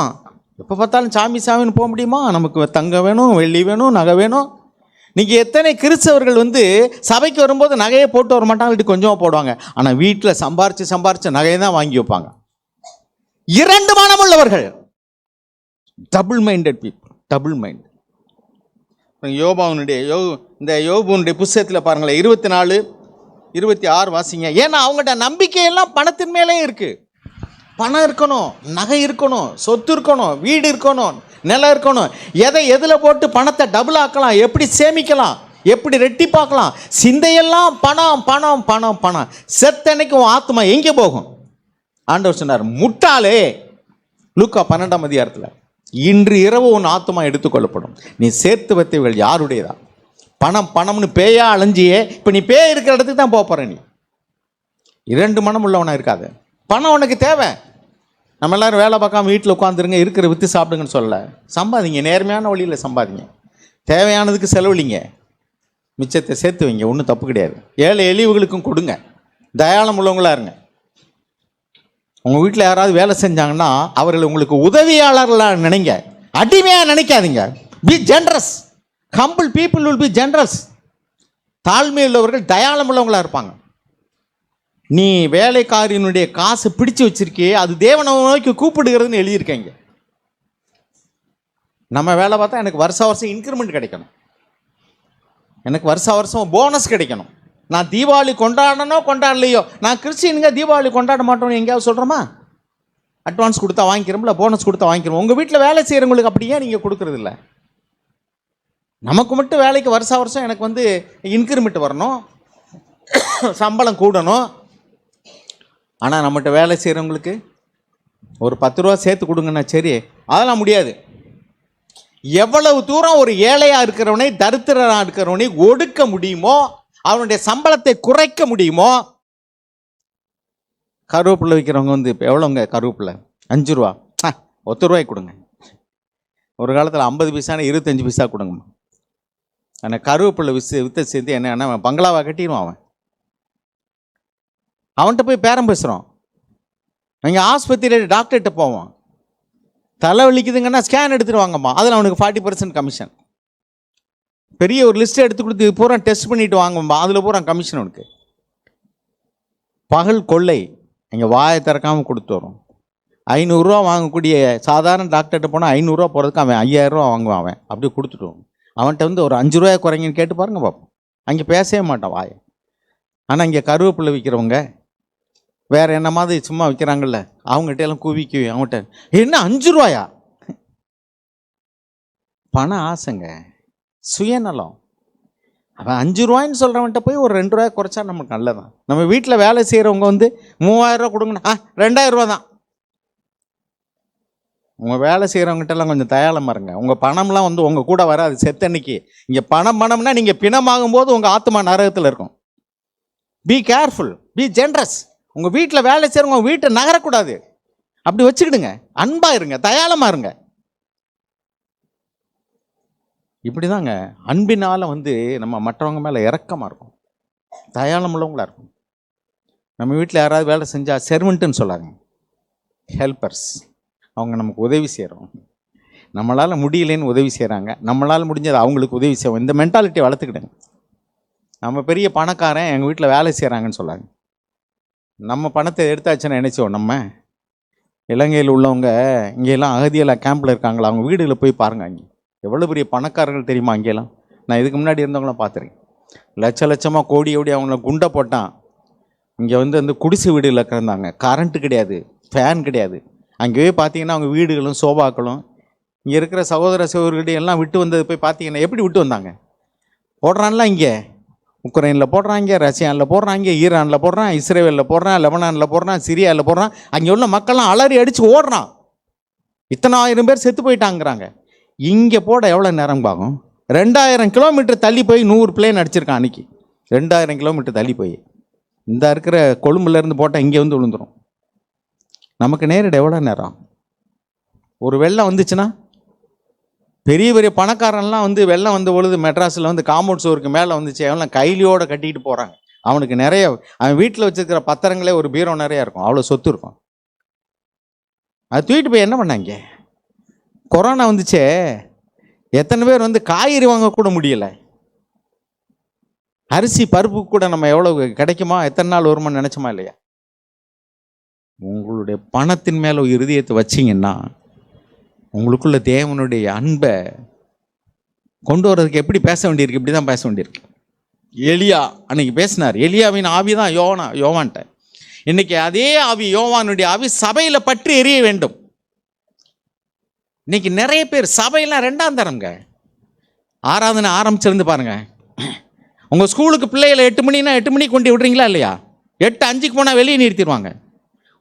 எப்போ பார்த்தாலும் சாமி சாமின்னு போக முடியுமா? நமக்கு தங்கம் வேணும், வெள்ளி வேணும், நகை வேணும். நீங்கள் எத்தனை கிறிஸ்தவர்கள் சபைக்கு வரும்போது நகையை போட்டு வர மாட்டாங்க, வீட்டு கொஞ்சமாக போடுவாங்க. ஆனால் வீட்டில் சம்பாரிச்சு நகையை தான் வாங்கி வைப்பாங்க. 2 மனம் உள்ளவர்கள், double minded people, double mind. இந்த யோபுனுடைய புஸ்தகத்தில் பாருங்களேன், 24, 26 வாசிங்க. ஏன்னா அவங்கள்ட்ட நம்பிக்கையெல்லாம் பணத்தின் மேலே இருக்கு. பணம் இருக்கணும், நகை இருக்கணும், சொத்து இருக்கணும், வீடு இருக்கணும், நிலம் இருக்கணும். எதில் போட்டு பணத்தை டபுள் ஆக்கலாம், எப்படி சேமிக்கலாம், எப்படி ரெட்டிப்பாக்கலாம், சிந்தையெல்லாம் பணம் பணம் பணம் பணம். செத்தனைக்கு உன் ஆத்மா எங்கே போகும்? ஆண்டவர் சொன்னார், முட்டாளே, லூக்கா 12ஆம் அதிகாரத்தில், இன்று இரவு உன் ஆத்மா எடுத்துக்கொள்ளப்படும். நீ சேர்த்து வைத்தவர்கள் யாருடையதா? பணம் பணம்னு பேயா அலைஞ்சியே, இப்போ நீ பேய் இருக்கிற இடத்துக்கு தான் போகிற. நீ 2 மனம் உள்ளவனா இருக்காது. பணம் உனக்கு தேவை. நம்ம எல்லாரும் வேலை பார்க்காம வீட்டில் உட்காந்துருங்க, இருக்கிற விற்று சாப்பிடுங்கன்னு சொல்ல. சம்பாதிங்க, நேர்மையான வழியில் சம்பாதிங்க, தேவையானதுக்கு செலவழிங்க, மிச்சத்தை சேர்த்து வைங்க, ஒன்றும் தப்பு கிடையாது. ஏழை எளிவுகளுக்கும் கொடுங்க, தயாளம் உள்ளவங்களா இருங்க. உங்கள் வீட்டில் யாராவது வேலை செஞ்சாங்கன்னா அவர்கள் உங்களுக்கு உதவியாளர்களாக நினைங்க, அடிமையாக நினைக்காதீங்க. Be generous. Humble people will be generous. தாழ்மை உள்ளவர்கள் தயாளம் உள்ளவங்களா இருப்பாங்க. நீ வேலைக்காரியினுடைய காசு பிடிச்சு வச்சிருக்கே, அது தேவனை நோக்கி கூப்பிடுகிறதுன்னு எழுதியிருக்கீங்க. நம்ம வேலை பார்த்தா எனக்கு வருஷம் இன்க்ரிமெண்ட் கிடைக்கணும், எனக்கு வருஷம் போனஸ் கிடைக்கணும். நான் தீபாவளி கொண்டாடலையோ, நான் கிறிஸ்டியனுங்க தீபாவளி கொண்டாட மாட்டோம்னு எங்கேயாவது சொல்கிறோமா? அட்வான்ஸ் கொடுத்தா வாங்கிக்கிறோம்ல, போனஸ் கொடுத்தா வாங்கிக்கிறோம். உங்கள் வீட்டில் வேலை செய்கிறவங்களுக்கு அப்படியே நீங்கள் கொடுக்கறது இல்லை. நமக்கு மட்டும் வேலைக்கு வருஷம் எனக்கு இன்க்ரிமெண்ட் வரணும், சம்பளம் கூடணும். ஆனால் நம்மகிட்ட வேலை செய்கிறவங்களுக்கு ஒரு 10 ரூபா சேர்த்து கொடுங்கன்னா சரி, அதெல்லாம் முடியாது. எவ்வளவு தூரம் ஒரு ஏழையாக இருக்கிறவனை, தரித்திரனாக இருக்கிறவனை ஒடுக்க முடியுமோ, அவனுடைய சம்பளத்தை குறைக்க முடியுமோ. கருவேப்பிலை விற்கிறவங்க இப்போ எவ்வளோங்க கருவேப்பிலை? 5 ரூபா, 10 ரூபாய்க்கு கொடுங்க. ஒரு காலத்தில் 50 பைசானா 25 பைசா கொடுங்கம்மா. ஆனால் கருவேப்பிலை விற்று சேர்ந்து என்ன பங்களாவாக கட்டிடுவான் அவன். அவன்கிட்ட போய் பேரம் பேசுகிறோம். அங்கே ஆஸ்பத்திரியில் டாக்டர்கிட்ட போவான், தலை வலிக்குதுங்கன்னா ஸ்கேன் எடுத்துகிட்டு வாங்கம்மா, அதில் அவனுக்கு 40% கமிஷன். பெரிய ஒரு லிஸ்ட் எடுத்து கொடுத்து இது பூரா டெஸ்ட் பண்ணிட்டு வாங்க, அதில் பூரா கமிஷன் உனக்கு. பகல் கொள்ளை இங்கே வாயை திறக்காமல் கொடுத்து வரும். 500 வாங்கக்கூடிய சாதாரண டாக்டர்கிட்ட போனால் 500 போகிறதுக்கு அவன் 5000 வாங்குவான். அவன் அப்படியே கொடுத்துட்டுவோம். அவன்கிட்ட வந்து ஒரு 5 ரூபாய் குறைங்கன்னு கேட்டு பாருங்க பார்ப்போம். அங்கே பேசவே மாட்டான் வாயை. ஆனால் இங்கே கருவேப்பிலை விற்கிறவங்க வேறு என்ன மாதிரி சும்மா விற்கிறாங்கல்ல, அவங்ககிட்ட எல்லாம் கூவிக்கு அவங்ககிட்ட என்ன 5 ரூபாயா? பண ஆசைங்க, சுயநலம். அவன் 5 ரூபாய்ன்னு சொல்கிறவன்ட்ட போய் ஒரு 2 ரூபாய் குறைச்சா நமக்கு நல்லதான். நம்ம வீட்டில் வேலை செய்கிறவங்க வந்து 3000 கொடுங்கண்ணா, 2000 ரூபா தான். உங்கள் வேலை செய்கிறவங்ககிட்டலாம் கொஞ்சம் தயாளமாக இருங்க. உங்கள் பணம்லாம் வந்து உங்கள் கூட வராது செத்தன்னைக்கு. இங்கே பணம்னா நீங்கள் பிணமாகும் போது உங்கள் ஆத்மா நரகத்தில் இருக்கும். Be careful, be generous. உங்கள் வீட்டில் வேலை செய்கிறவங்க உங்கள் வீட்டை நகரக்கூடாது. அப்படி வச்சுக்கிடுங்க. அன்பாக இருங்க, தயாளமாக இருங்க. இப்படி தாங்க அன்பினால் வந்து நம்ம மற்றவங்க மேலே இரக்கமாக இருக்கும், தயாளம் உள்ளவங்களாக இருக்கும். நம்ம வீட்டில் யாராவது வேலை செஞ்சால் செர்வெண்ட்டுன்னு சொல்லாங்க, ஹெல்ப்பர்ஸ். அவங்க நமக்கு உதவி செய்கிறோம். நம்மளால் முடியலன்னு உதவி செய்கிறாங்க, நம்மளால் முடிஞ்சது அவங்களுக்கு உதவி செய்வோம். இந்த மென்டாலிட்டியை வளர்த்துக்கிடுங்க. நம்ம பெரிய பணக்காரன் எங்கள் வீட்டில் வேலை செய்கிறாங்கன்னு சொல்லாங்க. நம்ம பணத்தை எடுத்தாச்சுன்னா என்ன செய்வோம்? நம்ம இலங்கையில் உள்ளவங்க இங்கெல்லாம் அகதியெல்லாம் கேம்பில் இருக்காங்களா, அவங்க வீடுகளில் போய் பாருங்கள். அங்கே எவ்வளோ பெரிய பணக்காரர்கள் தெரியுமா? அங்கெல்லாம் நான் இதுக்கு முன்னாடி இருந்தவங்களாம் பார்த்துருக்கேன். லட்சமாக கோடி அவங்கள குண்டை போட்டான். இங்கே வந்து அந்த குடிசை வீடுகளில் கிடந்தாங்க. கரண்ட்டு கிடையாது, ஃபேன் கிடையாது. அங்கேயே பார்த்தீங்கன்னா அவங்க வீடுகளும் சோபாக்களும் இங்கே இருக்கிற சகோதர சகோதரிகிட்ட எல்லாம் விட்டு வந்தது போய் பார்த்தீங்கன்னா எப்படி விட்டு வந்தாங்க? போடுறான்ல, இங்கே உக்ரைனில் போடுறாங்க, ரஷ்யானில் போடுறாங்க, ஈரானில் போடுறான், இஸ்ரேலில் போடுறான், லெபனானில் போடுறான், சிரியாவில் போடுறான். அங்கே உள்ள மக்கள்லாம் அலறி அடித்து ஓடுறான். 1000 பேர் செத்து போயிட்டாங்கிறாங்க. இங்கே போட எவ்வளோ நேரம் ஆகும்? 2000 கிலோமீட்டர் தள்ளி போய் 100 பிளேன் அடிச்சிருக்கான் அன்றைக்கி. 2000 கிலோமீட்டர் தள்ளி போய் இந்த இருக்கிற கொழும்புலேருந்து போட்டால் இங்கே வந்து விழுந்துடும். நமக்கு நேரிட எவ்வளோ நேரம்? ஒரு வெள்ளம் வந்துச்சுன்னா பெரிய பெரிய பணக்காரன்லாம் வந்து வெள்ளம் வந்து பொழுது மெட்ராஸில் வந்து காம்பவுண்ட் சோருக்கு மேலே வந்துச்சு, அவெல்லாம் கைலியோடு கட்டிக்கிட்டு போகிறாங்க. அவனுக்கு நிறைய, அவன் வீட்டில் வச்சுருக்கிற பத்திரங்களே ஒரு பீரோ நிறையா இருக்கும், அவ்வளோ சொத்து இருக்கும். அது தூக்கிட்டு போய் என்ன பண்ணாங்க? கொரோனா வந்துச்சே, எத்தனை பேர் வந்து காய்கறி வாங்கக்கூட முடியலை. அரிசி பருப்பு கூட நம்ம எவ்வளோ கிடைக்குமா, எத்தனை நாள் வருமானு நினச்சோமா இல்லையா? உங்களுடைய பணத்தின் மேலே ஒரு இருதயத்தை வச்சிங்கன்னா உங்களுக்குள்ள தேவனுடைய அன்பை கொண்டு வர்றதுக்கு எப்படி பேச வேண்டியிருக்கு? இப்படி தான் பேச வேண்டியிருக்கு. எலியா அன்னைக்கு பேசினார். எலியாவின் ஆவி தான் யோவான்ட்ட. இன்னைக்கு அதே ஆவி, யோவானுடைய ஆவி சபையில் பற்றி எரிய வேண்டும். இன்னைக்கு நிறைய பேர் சபையெல்லாம் 2ஆம் தரங்க. ஆராதனை ஆரம்பிச்சிருந்து பாருங்க. உங்கள் ஸ்கூலுக்கு பிள்ளைகளை 8 மணினா 8 மணிக்கு கொண்டு விடுறீங்களா இல்லையா? 8:05 போனால் வெளியே நிறுத்திடுவாங்க.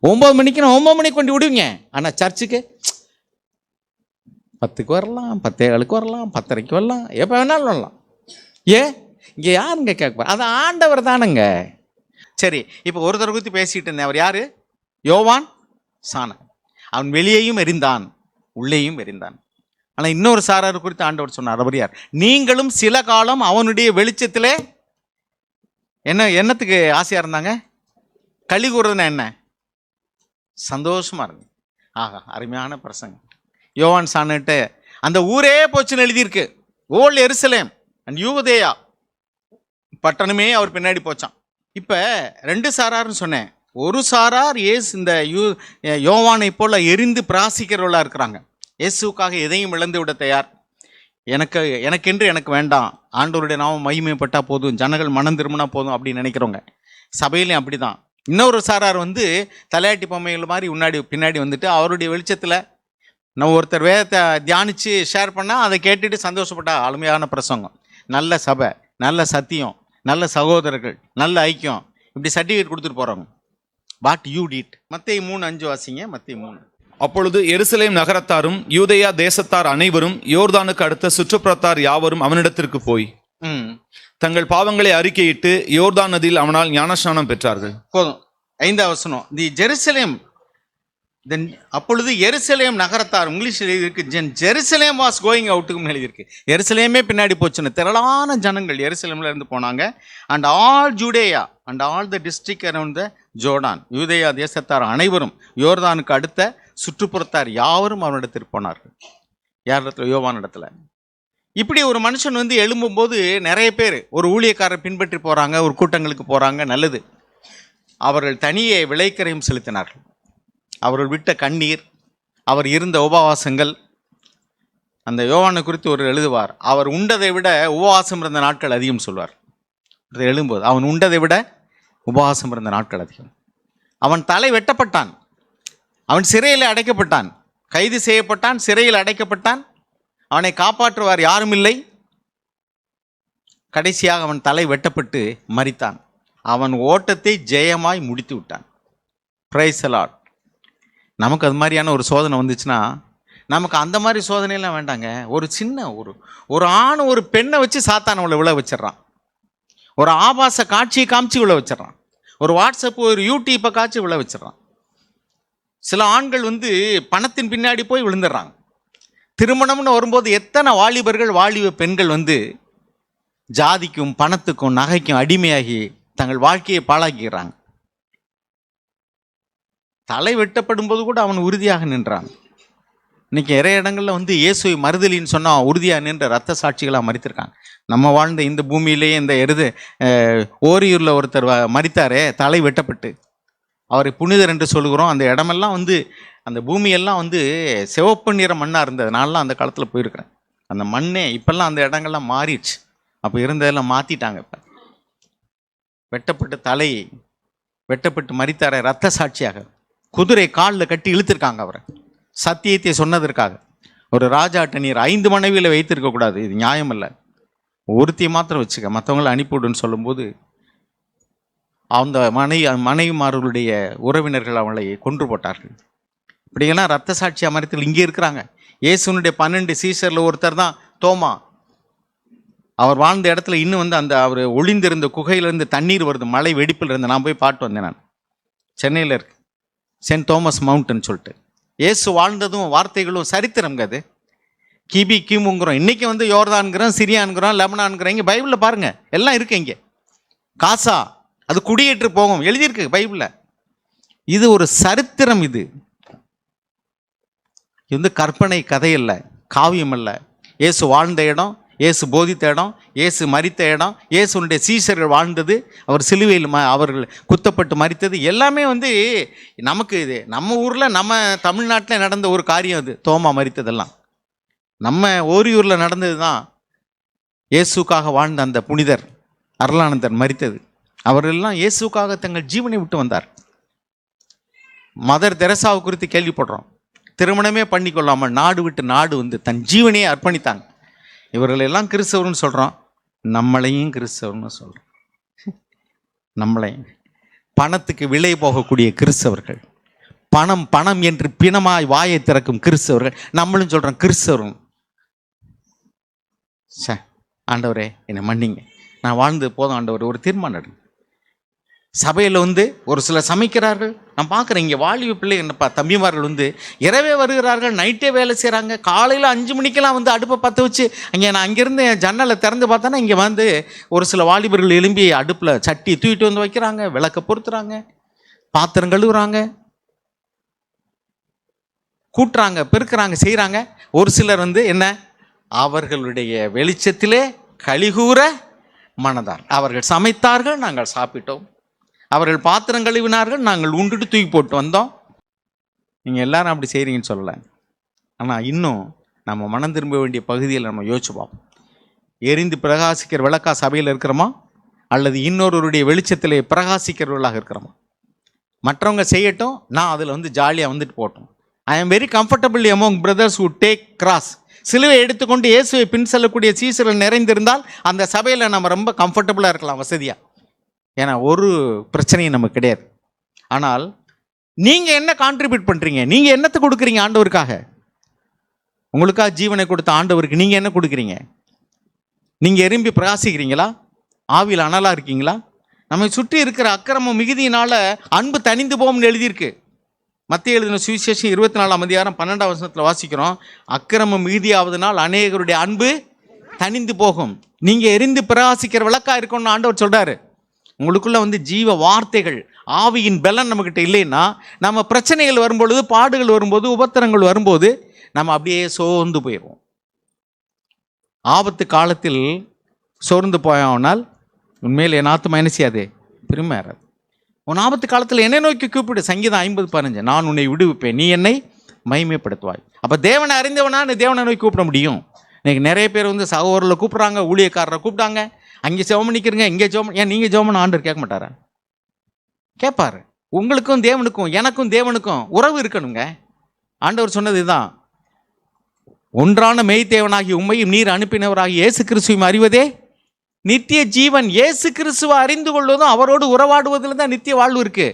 9 மணிக்குன்னா 9 மணிக்கு கொண்டு விடுவீங்க. ஆனால் சர்ச்சுக்கு 10க்கு வரலாம், 10:15 வரலாம், 10:30 வரலாம், எப்போ வேணாலும் வரலாம். இங்கே யாருங்க கேட்க? அது ஆண்டவர் தானுங்க. சரி, இப்போ ஒருத்தரை குறித்து பேசிகிட்டு இருந்தேன். அவர் யார்? யோவான் சாணன். அவன் வெளியேயும் எரிந்தான், உள்ளேயும் எரிந்தான். ஆனால் இன்னொரு சாரார் குறித்து ஆண்டவர் சொன்னார். அவர் யார்? நீங்களும் சில காலம் அவனுடைய வெளிச்சத்திலே என்னத்துக்கு ஆசையாக இருந்தாங்க? களி கூறுறதுன்னா என்ன? சந்தோஷமா இருங்க. ஆகா, அருமையான பிரசங்கம். யோவான் சாணன்ட்டு அந்த ஊரே போச்சுன்னு எழுதியிருக்கு. ஓல்ட் எருசலேம் அண்ட் யூதேயா பட்டணமே அவர் பின்னாடி போச்சான். இப்போ 2 சாரார்னு சொன்னேன். ஒரு சாரார் இந்த யோவானை போல எரிந்து பிராசிக்கிறவர்களாக இருக்கிறாங்க. இயேசுக்காக எதையும் இழந்து விட தயார். எனக்கென்று எனக்கு வேண்டாம், ஆண்டவருடைய நாமம் மகிமைப்பட்டால் போதும், ஜனங்கள் மனம் திரும்பினா போதும் அப்படின்னு நினைக்கிறவங்க. சபையிலையும் அப்படி தான். இன்னொரு சாரார் வந்து தலையாட்டி பொம்மைகள் மாதிரி பின்னாடி வந்துட்டு அவருடைய வெளிச்சத்தில் நம்ம ஒருத்தர் வேதத்தை தியானித்து ஷேர் பண்ணால் அதை கேட்டுட்டு சந்தோஷப்பட்டா அருமையான பிரசங்கம், நல்ல சபை, நல்ல சத்தியம், நல்ல சகோதரர்கள், நல்ல ஐக்கியம், இப்படி சர்டிஃபிகேட் கொடுத்துட்டு போகிறவங்க. What you did. மத்தேயு 3:5 வாசிங்க. மத்தேயு 3. அப்பொழுது எருசலேம் நகரத்தாரும் யூதேயா தேசத்தார் அனைவரும் யோர்தானுக்கு அடுத்த சுற்றுப்புறத்தார் யாவரும் அவனிடத்திற்கு போய் தங்கள் பாவங்களை அறிக்கையிட்டு யோர்தான் நதியில் அவனால் ஞானஸ்நானம் பெற்றார்கள். போதும். 5ஆம் வசனம். ஜெருசலேம், அப்பொழுது எருசலேம் நகரத்தார், இங்கிலீஷில் எழுதியிருக்கு ஜெருசலேம் வாஸ் கோயிங் அவுட்டுக்கும் எழுதியிருக்கு. எருசலேமே பின்னாடி போச்சுன்னு திரளான ஜனங்கள் எருசலேம்ல இருந்து போனாங்க. And all Judea and all the district around the Jordan, யூதேயா தேசத்தார் அனைவரும் யோர்தானுக்கு அடுத்த சுற்றுப்புறத்தார் யாவரும் அவனிடத்திற்கு போனார்கள். யார் இடத்துல? யோவான் இடத்துல. இப்படி ஒரு மனுஷன் வந்து எழும்பும்போது நிறைய பேர் ஒரு ஊழியக்காரர் பின்பற்றி போகிறாங்க, ஒரு கூட்டங்களுக்கு போகிறாங்க, நல்லது. அவர்கள் தனியே விளைக்கரையும் செலுத்தினார்கள். அவர்கள் விட்ட கண்ணீர், அவர் இருந்த உபவாசங்கள். அந்த யோவானை குறித்து ஒரு எழுதுவார், அவர் உண்டதை விட உபவாசம் இருந்த நாட்கள் அதிகம் சொல்வார். எழும்போது அவன் உண்டதை விட உபவாசம் இருந்த நாட்கள் அதிகம். அவன் தலை வெட்டப்பட்டான், அவன் சிறையில் அடைக்கப்பட்டான், கைது செய்யப்பட்டான், சிறையில் அடைக்கப்பட்டான். அவனை காப்பாற்றுவார் யாரும் இல்லை. கடைசியாக அவன் தலை வெட்டப்பட்டு மரித்தான். அவன் ஓட்டத்தை ஜெயமாய் முடித்து விட்டான். Praise the Lord. நமக்கு அது மாதிரியான ஒரு சோதனை வந்துச்சுன்னா, நமக்கு அந்த மாதிரி சோதனையெல்லாம் வேண்டாங்க. ஒரு சின்ன ஒரு ஆண் ஒரு பெண்ணை வச்சு சாத்தான் அவளை விழ வச்சிடறான். ஒரு ஆபாச காட்சியை காமிச்சு விழ வச்சிடறான். ஒரு வாட்ஸ்அப், ஒரு யூடியூப்பை காட்சி விழ வச்சிடறான். சில ஆண்கள் வந்து பணத்தின் பின்னாடி போய் விழுந்துடுறாங்க. திருமணம்னு வரும்போது எத்தனை வாலிபர்கள், வாலிப பெண்கள் வந்து ஜாதிக்கும் பணத்துக்கும் நகைக்கும் அடிமையாகி தங்கள் வாழ்க்கையை பாழாக்கிறாங்க. தலை வெட்டப்படும் போது கூட அவன் உறுதியாக நின்றான். இன்னைக்கு நிறைய இடங்கள்ல வந்து இயேசுவை மறுதலின்னு சொன்னா உறுதியாக நின்ற ரத்த சாட்சிகளாக மறித்திருக்காங்க. நம்ம வாழ்ந்த இந்த பூமியிலேயே இந்த ஓரியூரில் ஒருத்தர் மரித்தாரே, தலை வெட்டப்பட்டு. அவரை புனிதர் என்று சொல்லுகிறோம். அந்த இடமெல்லாம் வந்து, அந்த பூமியெல்லாம் வந்து சிவப்பு நிற மண்ணாக இருந்தது. நான்லாம் அந்த காலத்தில் போயிருக்கிறேன். அந்த மண்ணே இப்பெல்லாம் அந்த இடங்கள்லாம் மாறிடுச்சு. அப்போ இருந்ததெல்லாம் மாற்றிட்டாங்க. இப்போ வெட்டப்பட்டு தலை வெட்டப்பட்டு மரித்தாரே, ரத்த சாட்சியாக. குதிரை காலில் கட்டி இழுத்திருக்காங்க அவரை, சத்தியத்தை சொன்னதற்காக. ஒரு ராஜாட்ட நீர் 5 மனைவியில் வைத்திருக்கக்கூடாது, இது நியாயம் இல்லை, ஒருத்தியை மாத்திரம் வச்சுக்க, மற்றவங்களை அனுப்பிவிடுன்னு சொல்லும்போது அந்த மனைவிமார்களுடைய உறவினர்கள் அவளை கொன்று போட்டார்கள். இப்படியெல்லாம் ரத்த சாட்சி அமரத்தில் இங்கே இருக்கிறாங்க. இயேசுனுடைய 12 சீஷரில் ஒருத்தர் தான் தோமா. அவர் வாழ்ந்த இடத்துல இன்னும் வந்து அந்த அவர் ஒளிந்திருந்த குகையிலிருந்து தண்ணீர் வருது, மலை வெடிப்பில் இருந்து. நான் போய் பாட்டு வந்தேன். நான் சென்னையில் இருக்கு சென்ட் தோமஸ் மவுண்டன் சொல்லிட்டு. இயேசு வாழ்ந்ததும் வார்த்தைகளும் சரித்திரம்ங்க. அது கிமுங்கிறோம், இன்னைக்கு வந்து யோர்தான்கிறோம், சிரியான்கிறோம், லெபனான்கிறோம். இங்கே பைபிளில் பாருங்க, எல்லாம் இருக்கு. இங்கே காசா அது குடியேற்று போகும் எழுதியிருக்கு பைபிளில். இது ஒரு சரித்திரம். இது வந்து கற்பனை கதை இல்லை, காவியம் அல்ல. இயேசு வாழ்ந்த இடம், இயேசு போதித்த இடம், இயேசு மரித்த இடம், இயேசுனுடைய சீஷர்கள் வாழ்ந்தது, அவர் சிலுவையில் அவர்கள் குத்தப்பட்டு மரித்தது, எல்லாமே வந்து நமக்கு இது நம்ம ஊரில், நம்ம தமிழ்நாட்டில் நடந்த ஒரு காரியம். அது தோமா மரித்ததெல்லாம் நம்ம ஓரியூரில் நடந்தது தான். இயேசுக்காக வாழ்ந்த அந்த புனிதர் அருளானந்தர் மரித்தது. அவர்களெல்லாம் இயேசுக்காக தங்கள் ஜீவனை விட்டு வந்தார். மதர் தெரசாவை குறித்து கேள்விப்படுறோம். திருமணமே பண்ணிக்கொள்ளாமல் நாடு விட்டு நாடு வந்து தன் ஜீவனையே அர்ப்பணித்தாங்க. இவர்களெல்லாம் கிறிஸ்தவர்னு சொல்கிறோம், நம்மளையும் கிறிஸ்தவர்னு சொல்கிறோம். நம்மளையும் பணத்துக்கு விலை போகக்கூடிய கிறிஸ்தவர்கள், பணம் பணம் என்று பிணமாய் வாயை திறக்கும் கிறிஸ்தவர்கள், நம்மளும் சொல்கிறோம் கிறிஸ்தவரும். ஆண்டவரே என்னை மன்னிங்க, நான் வாழ்ந்து போதும் ஆண்டவர், ஒரு தீர்மானம் எடுங்க. சபையில் வந்து ஒரு சிலர் சமைக்கிறார்கள், நான் பார்க்குறேன். இங்கே வாலிப பிள்ளை என்னப்பா தம்பிமார்கள் வந்து இரவே வருகிறார்கள், நைட்டே வேலை செய்கிறாங்க. காலையில் 5 மணிக்கெல்லாம் வந்து அடுப்பை பற்ற வச்சு நான் அங்கேருந்து ஜன்னலை திறந்து பார்த்தோன்னா இங்கே வந்து ஒரு சில வாலிபர்கள் எழும்பி அடுப்பில் சட்டி தூக்கிட்டு வந்து வைக்கிறாங்க, விளக்க பொருத்துறாங்க, பாத்திரம் கழுவுறாங்க, கூட்டுறாங்க, பெருக்கிறாங்க, செய்கிறாங்க. ஒரு சிலர் வந்து என்ன, அவர்களுடைய வெளிச்சத்திலே கலிகூற மனதார். அவர்கள் சமைத்தார்கள், நாங்கள் சாப்பிட்டோம். அவர்கள் பாத்திரம் கழுவினார்கள், நாங்கள் உண்டுட்டு தூக்கி போட்டு வந்தோம். நீங்கள் எல்லாரும் அப்படி செய்கிறீங்கன்னு சொல்லலை. ஆனால் இன்னும் நம்ம மனம் திரும்ப வேண்டிய பகுதியில் நம்ம யோசிச்சு பார்ப்போம். எரிந்து பிரகாசிக்கிற விளக்கா சபையில் இருக்கிறோமா, அல்லது இன்னொருவருடைய வெளிச்சத்தில் பிரகாசிக்கிறவர்களாக இருக்கிறோமா? மற்றவங்க செய்யட்டும், நான் அதில் வந்து ஜாலியாக வந்துட்டு போட்டோம். I am very comfortable among brothers who take cross. சிலுவை எடுத்துக்கொண்டு இயேசுவை பின் செல்லக்கூடிய சீசர்கள் நிறைந்திருந்தால் அந்த சபையில் நம்ம ரொம்ப கம்ஃபர்டபுளாக இருக்கலாம், வசதியாக. ஏன்னா ஒரு பிரச்சனையும் நமக்கு கிடையாது. ஆனால் நீங்கள் என்ன கான்ட்ரிபியூட் பண்ணுறீங்க? நீங்கள் என்னத்தை கொடுக்குறீங்க ஆண்டவருக்காக? உங்களுக்காக ஜீவனை கொடுத்த ஆண்டவருக்கு நீங்கள் என்ன கொடுக்குறீங்க? நீங்கள் எறும்பி பிரகாசிக்கிறீங்களா? ஆவியில் அனலாக இருக்கீங்களா? நம்மை சுற்றி இருக்கிற அக்கிரமம் மிகுதியினால் அன்பு தனிந்து போகும்னு எழுதியிருக்கு. மத்திய எழுதின சுவிசேஷம் 24ஆம் அதிகாரம் 12ஆம் வசனத்தில் வாசிக்கிறோம், அக்கிரமம் மிகுதியாவதனால் அநேகருடைய அன்பு தனிந்து போகும். நீங்கள் எரிந்து பிரகாசிக்கிற விளக்காக இருக்கணும்னு ஆண்டவர் சொல்கிறாரு. உங்களுக்குள்ள வந்து ஜீவ வார்த்தைகள், ஆவியின் பலன் நம்மக்கிட்ட இல்லைன்னா, நம்ம பிரச்சனைகள் வரும்பொழுது, பாடுகள் வரும்போது, உபத்திரங்கள் வரும்போது நம்ம அப்படியே சோர்ந்து போயிடுவோம். ஆபத்து காலத்தில் சோர்ந்து போயானால் உண்மையில் என் ஆத்துமா என்ன செய்யாது, பெருமையாராது. உன் ஆபத்து காலத்தில் என்னை நோக்கி கூப்பிடு. சங்கீதம் 50:15, நான் உன்னை விடுவிப்பேன், நீ என்னை மகிமைப்படுத்துவாய். அப்போ தேவனை அறிந்தவனா நீ தேவனை நோக்கி கூப்பிட முடியும். இன்னைக்கு நிறைய பேர் வந்து சகோதரர்களை கூப்பிட்றாங்க, ஊழியக்காரரை கூப்பிட்டாங்க, அங்கே ஜெபம் பண்ணிக்கிறீங்க, இங்கே ஜெபம். ஏன் நீங்கள் ஜெபம்னு ஆண்டவர் கேட்க மாட்டாரா? கேட்பாரு. உங்களுக்கும் தேவனுக்கும் எனக்கும் தேவனுக்கும் உறவு இருக்கணுங்க. ஆண்டவர் சொன்னது இதுதான், ஒன்றான மெய்தேவனாகி உம்மையும் நீர் அனுப்பினவராகி இயேசு கிறிஸ்துவையும் அறிவதே நித்திய ஜீவன். இயேசு கிறிஸ்துவை அறிந்து கொள்வதும் அவரோடு உறவாடுவதில் தான் நித்திய வாழ்வு இருக்கு.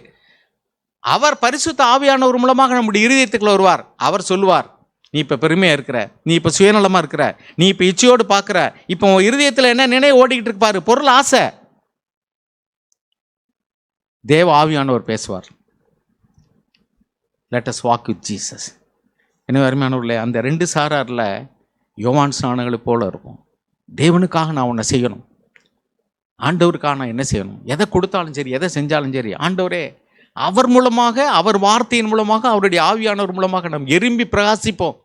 அவர் பரிசுத்த ஆவியானவர் மூலமாக நம்முடைய இருதயத்துக்குள்ள வருவார். அவர் சொல்லுவார், நீ இப்போ பெருமையாக இருக்கிற, நீ இப்போ சுயநலமாக இருக்கிற, நீ இப்போ இச்சையோடு பார்க்குற, இப்போ உன் இருதயத்தில் என்ன நினைவு ஓடிக்கிட்டு இருப்பாரு, பொருள் ஆசை. தேவ ஆவியானவர் பேசுவார். Let us walk with Jesus. என்ன அருமையானவர்களே, அந்த 2 சாராரில் யோவான் ஸ்நானங்களை போல இருக்கும். தேவனுக்காக நான் உன்னை செய்யணும், ஆண்டவருக்காக நான் என்ன செய்யணும், எதை கொடுத்தாலும் சரி, எதை செஞ்சாலும் சரி, ஆண்டவரே அவர் மூலமாக, அவர் வார்த்தையின் மூலமாக, அவருடைய ஆவியானவர் மூலமாக நாம் எழும்பி பிரகாசிப்போம்.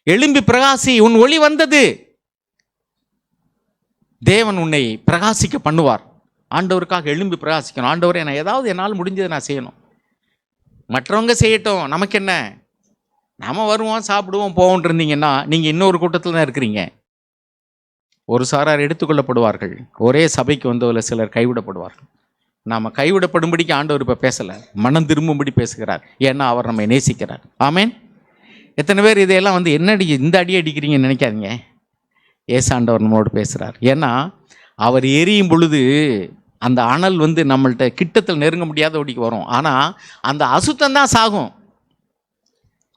எழும்பி பிரகாசி, உன் ஒளி வந்தது. தேவன் உன்னை பிரகாசிக்க பண்ணுவார். ஆண்டவருக்காக எழும்பி பிரகாசிக்கணும். ஆண்டவரே நான் ஏதாவது என்னால் முடிஞ்சதை நான் செய்யணும், மற்றவங்க செய்யட்டும், நமக்கு என்ன, நம்ம வருவோம் சாப்பிடுவோம் போவோம் இருந்தீங்கன்னா நீங்கள் இன்னொரு கூட்டத்தில் தான் இருக்கிறீங்க. ஒரு சாரார் எடுத்துக்கொள்ளப்படுவார்கள், ஒரே சபைக்கு வந்ததில் சிலர் கைவிடப்படுவார்கள். நாம் கைவிடப்படும்படிக்கு ஆண்டவர் இப்போ பேசலை, மனம் திரும்பும்படி பேசுகிறார். ஏன்னா அவர் நம்மை நேசிக்கிறார். ஆமேன். எத்தனை பேர் இதையெல்லாம் வந்து என்னடி இந்த அடி அடிக்கிறீங்கன்னு நினைக்காதீங்க. ஏசாண்டவர் நம்மளோடு பேசுகிறார். ஏன்னா அவர் எரியும் பொழுது அந்த அனல் வந்து நம்மள்கிட்ட கிட்டத்தில் நெருங்க முடியாதபடிக்கு வரும். ஆனால் அந்த அசுத்தம் தான் சாகும்.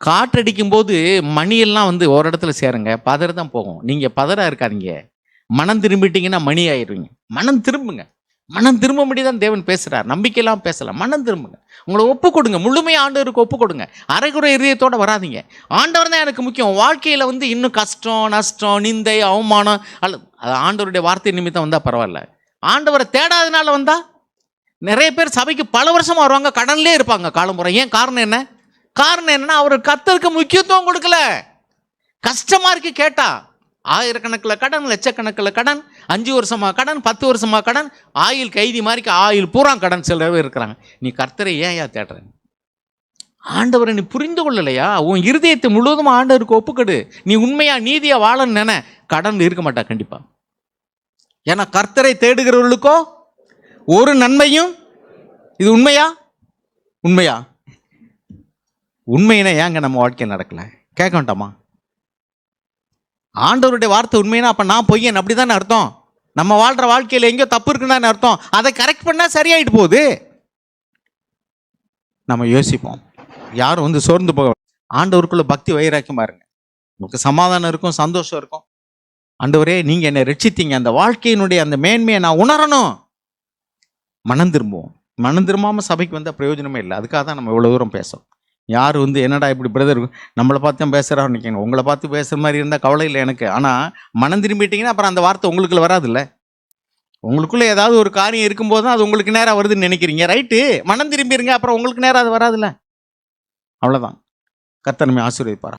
காற்றடிக்கும் போது மணியெல்லாம் வந்து ஒரு இடத்துல சேருங்க, பதற தான் போகும். நீங்கள் பதறா இருக்காதீங்க, மனம் திரும்பிட்டீங்கன்னா மணி ஆயிடுவீங்க. மனம் திரும்புங்க. மனம் திரும்ப முடியாதான் தேவன் பேசுகிறார். நம்பிக்கையெல்லாம் பேசலாம். மனம் திரும்புங்க, உங்களை ஒப்பு கொடுங்க, முழுமையாக ஆண்டவருக்கு ஒப்பு கொடுங்க. அரைகுறை இதயத்தோடு வராதிங்க. ஆண்டவர் தான் எனக்கு முக்கியம். வாழ்க்கையில் வந்து இன்னும் கஷ்டம், நஷ்டம், நிந்தை, அவமானம் அல்லது அது ஆண்டவருடைய வார்த்தை நிமித்தம் வந்தால் பரவாயில்ல. ஆண்டவரை தேடாதனால வந்தால் நிறைய பேர் சபைக்கு பல வருஷமாக வருவாங்க, கடன்லேயே இருப்பாங்க காலமுறை. ஏன் காரணம் என்ன? காரணம் என்னன்னா அவர் கர்த்தருக்கு முக்கியத்துவம் கொடுக்கல. கஷ்டமாக இருக்கு கேட்டா, ஆயிரக்கணக்கில் கடன், லட்சக்கணக்கில் கடன், 5 வருஷமாக கடன், 10 வருஷமாக கடன், ஆயில் கைதி மாதிரி ஆயில் பூரா கடன் சிலவே இருக்கிறாங்க. நீ கர்த்தரை ஏன் தேடுற? ஆண்டவரை நீ புரிந்து கொள்ளலையா? உன் இருதயத்தை முழுவதும் ஆண்டவருக்கு ஒப்புக்கொடு. நீ உண்மையா நீதியா வாழன்னு நினை, கடன் இருக்க மாட்டா கண்டிப்பா. ஏன்னா கர்த்தரை தேடுகிறவர்களுக்கோ ஒரு நன்மையும். இது உண்மையா? உண்மையா? உண்மையினா ஏங்க நம்ம வாழ்க்கையில் நடக்கல? கேட்க வேண்டாமா? ஆண்டவருடைய வார்த்தை உண்மைனா அப்போ நான் பொய்யன் அப்படி தானே அர்த்தம். நம்ம வாழ்கிற வாழ்க்கையில் எங்கேயோ தப்பு இருக்குன்னு அர்த்தம். அதை கரெக்ட் பண்ணால் சரியாயிட்டு போகுது. நம்ம யோசிப்போம். யாரும் வந்து சோர்ந்து போக. ஆண்டவருக்குள்ள பக்தி வைராக்கியமாக இருங்க. உங்களுக்கு சமாதானம் இருக்கும், சந்தோஷம் இருக்கும். ஆண்டவரே நீங்கள் என்னை ரட்சித்தீங்க, அந்த வாழ்க்கையினுடைய அந்த மேன்மையை நான் உணரணும். மனம் திரும்புவோம். மனம் திரும்பாமல் சபைக்கு வந்தால் பிரயோஜனமே இல்லை. அதுக்காக தான் நம்ம இவ்வளோ தூரம் பேசுகிறோம். யார் வந்து என்னடா இப்படி பிரதர் நம்மளை பார்த்து தான் பேசுகிறான்னு நினைக்கணும். உங்களை பார்த்து பேசுகிற மாதிரி இருந்தால் கவலை இல்லை எனக்கு. ஆனால் மனம் திரும்பிட்டீங்கன்னா அப்புறம் அந்த வார்த்தை உங்களுக்குள்ள வராதுல்ல. உங்களுக்குள்ளே ஏதாவது ஒரு காரியம் இருக்கும்போது தான் அது உங்களுக்கு நேராக வருதுன்னு நினைக்கிறீங்க. ரைட்டு, மனம் திரும்பிடுங்க, அப்புறம் உங்களுக்கு நேராக அது வராதுல்ல. அவ்வளோதான். கர்த்தர் நம்மை ஆசீர்வதிப்பார்.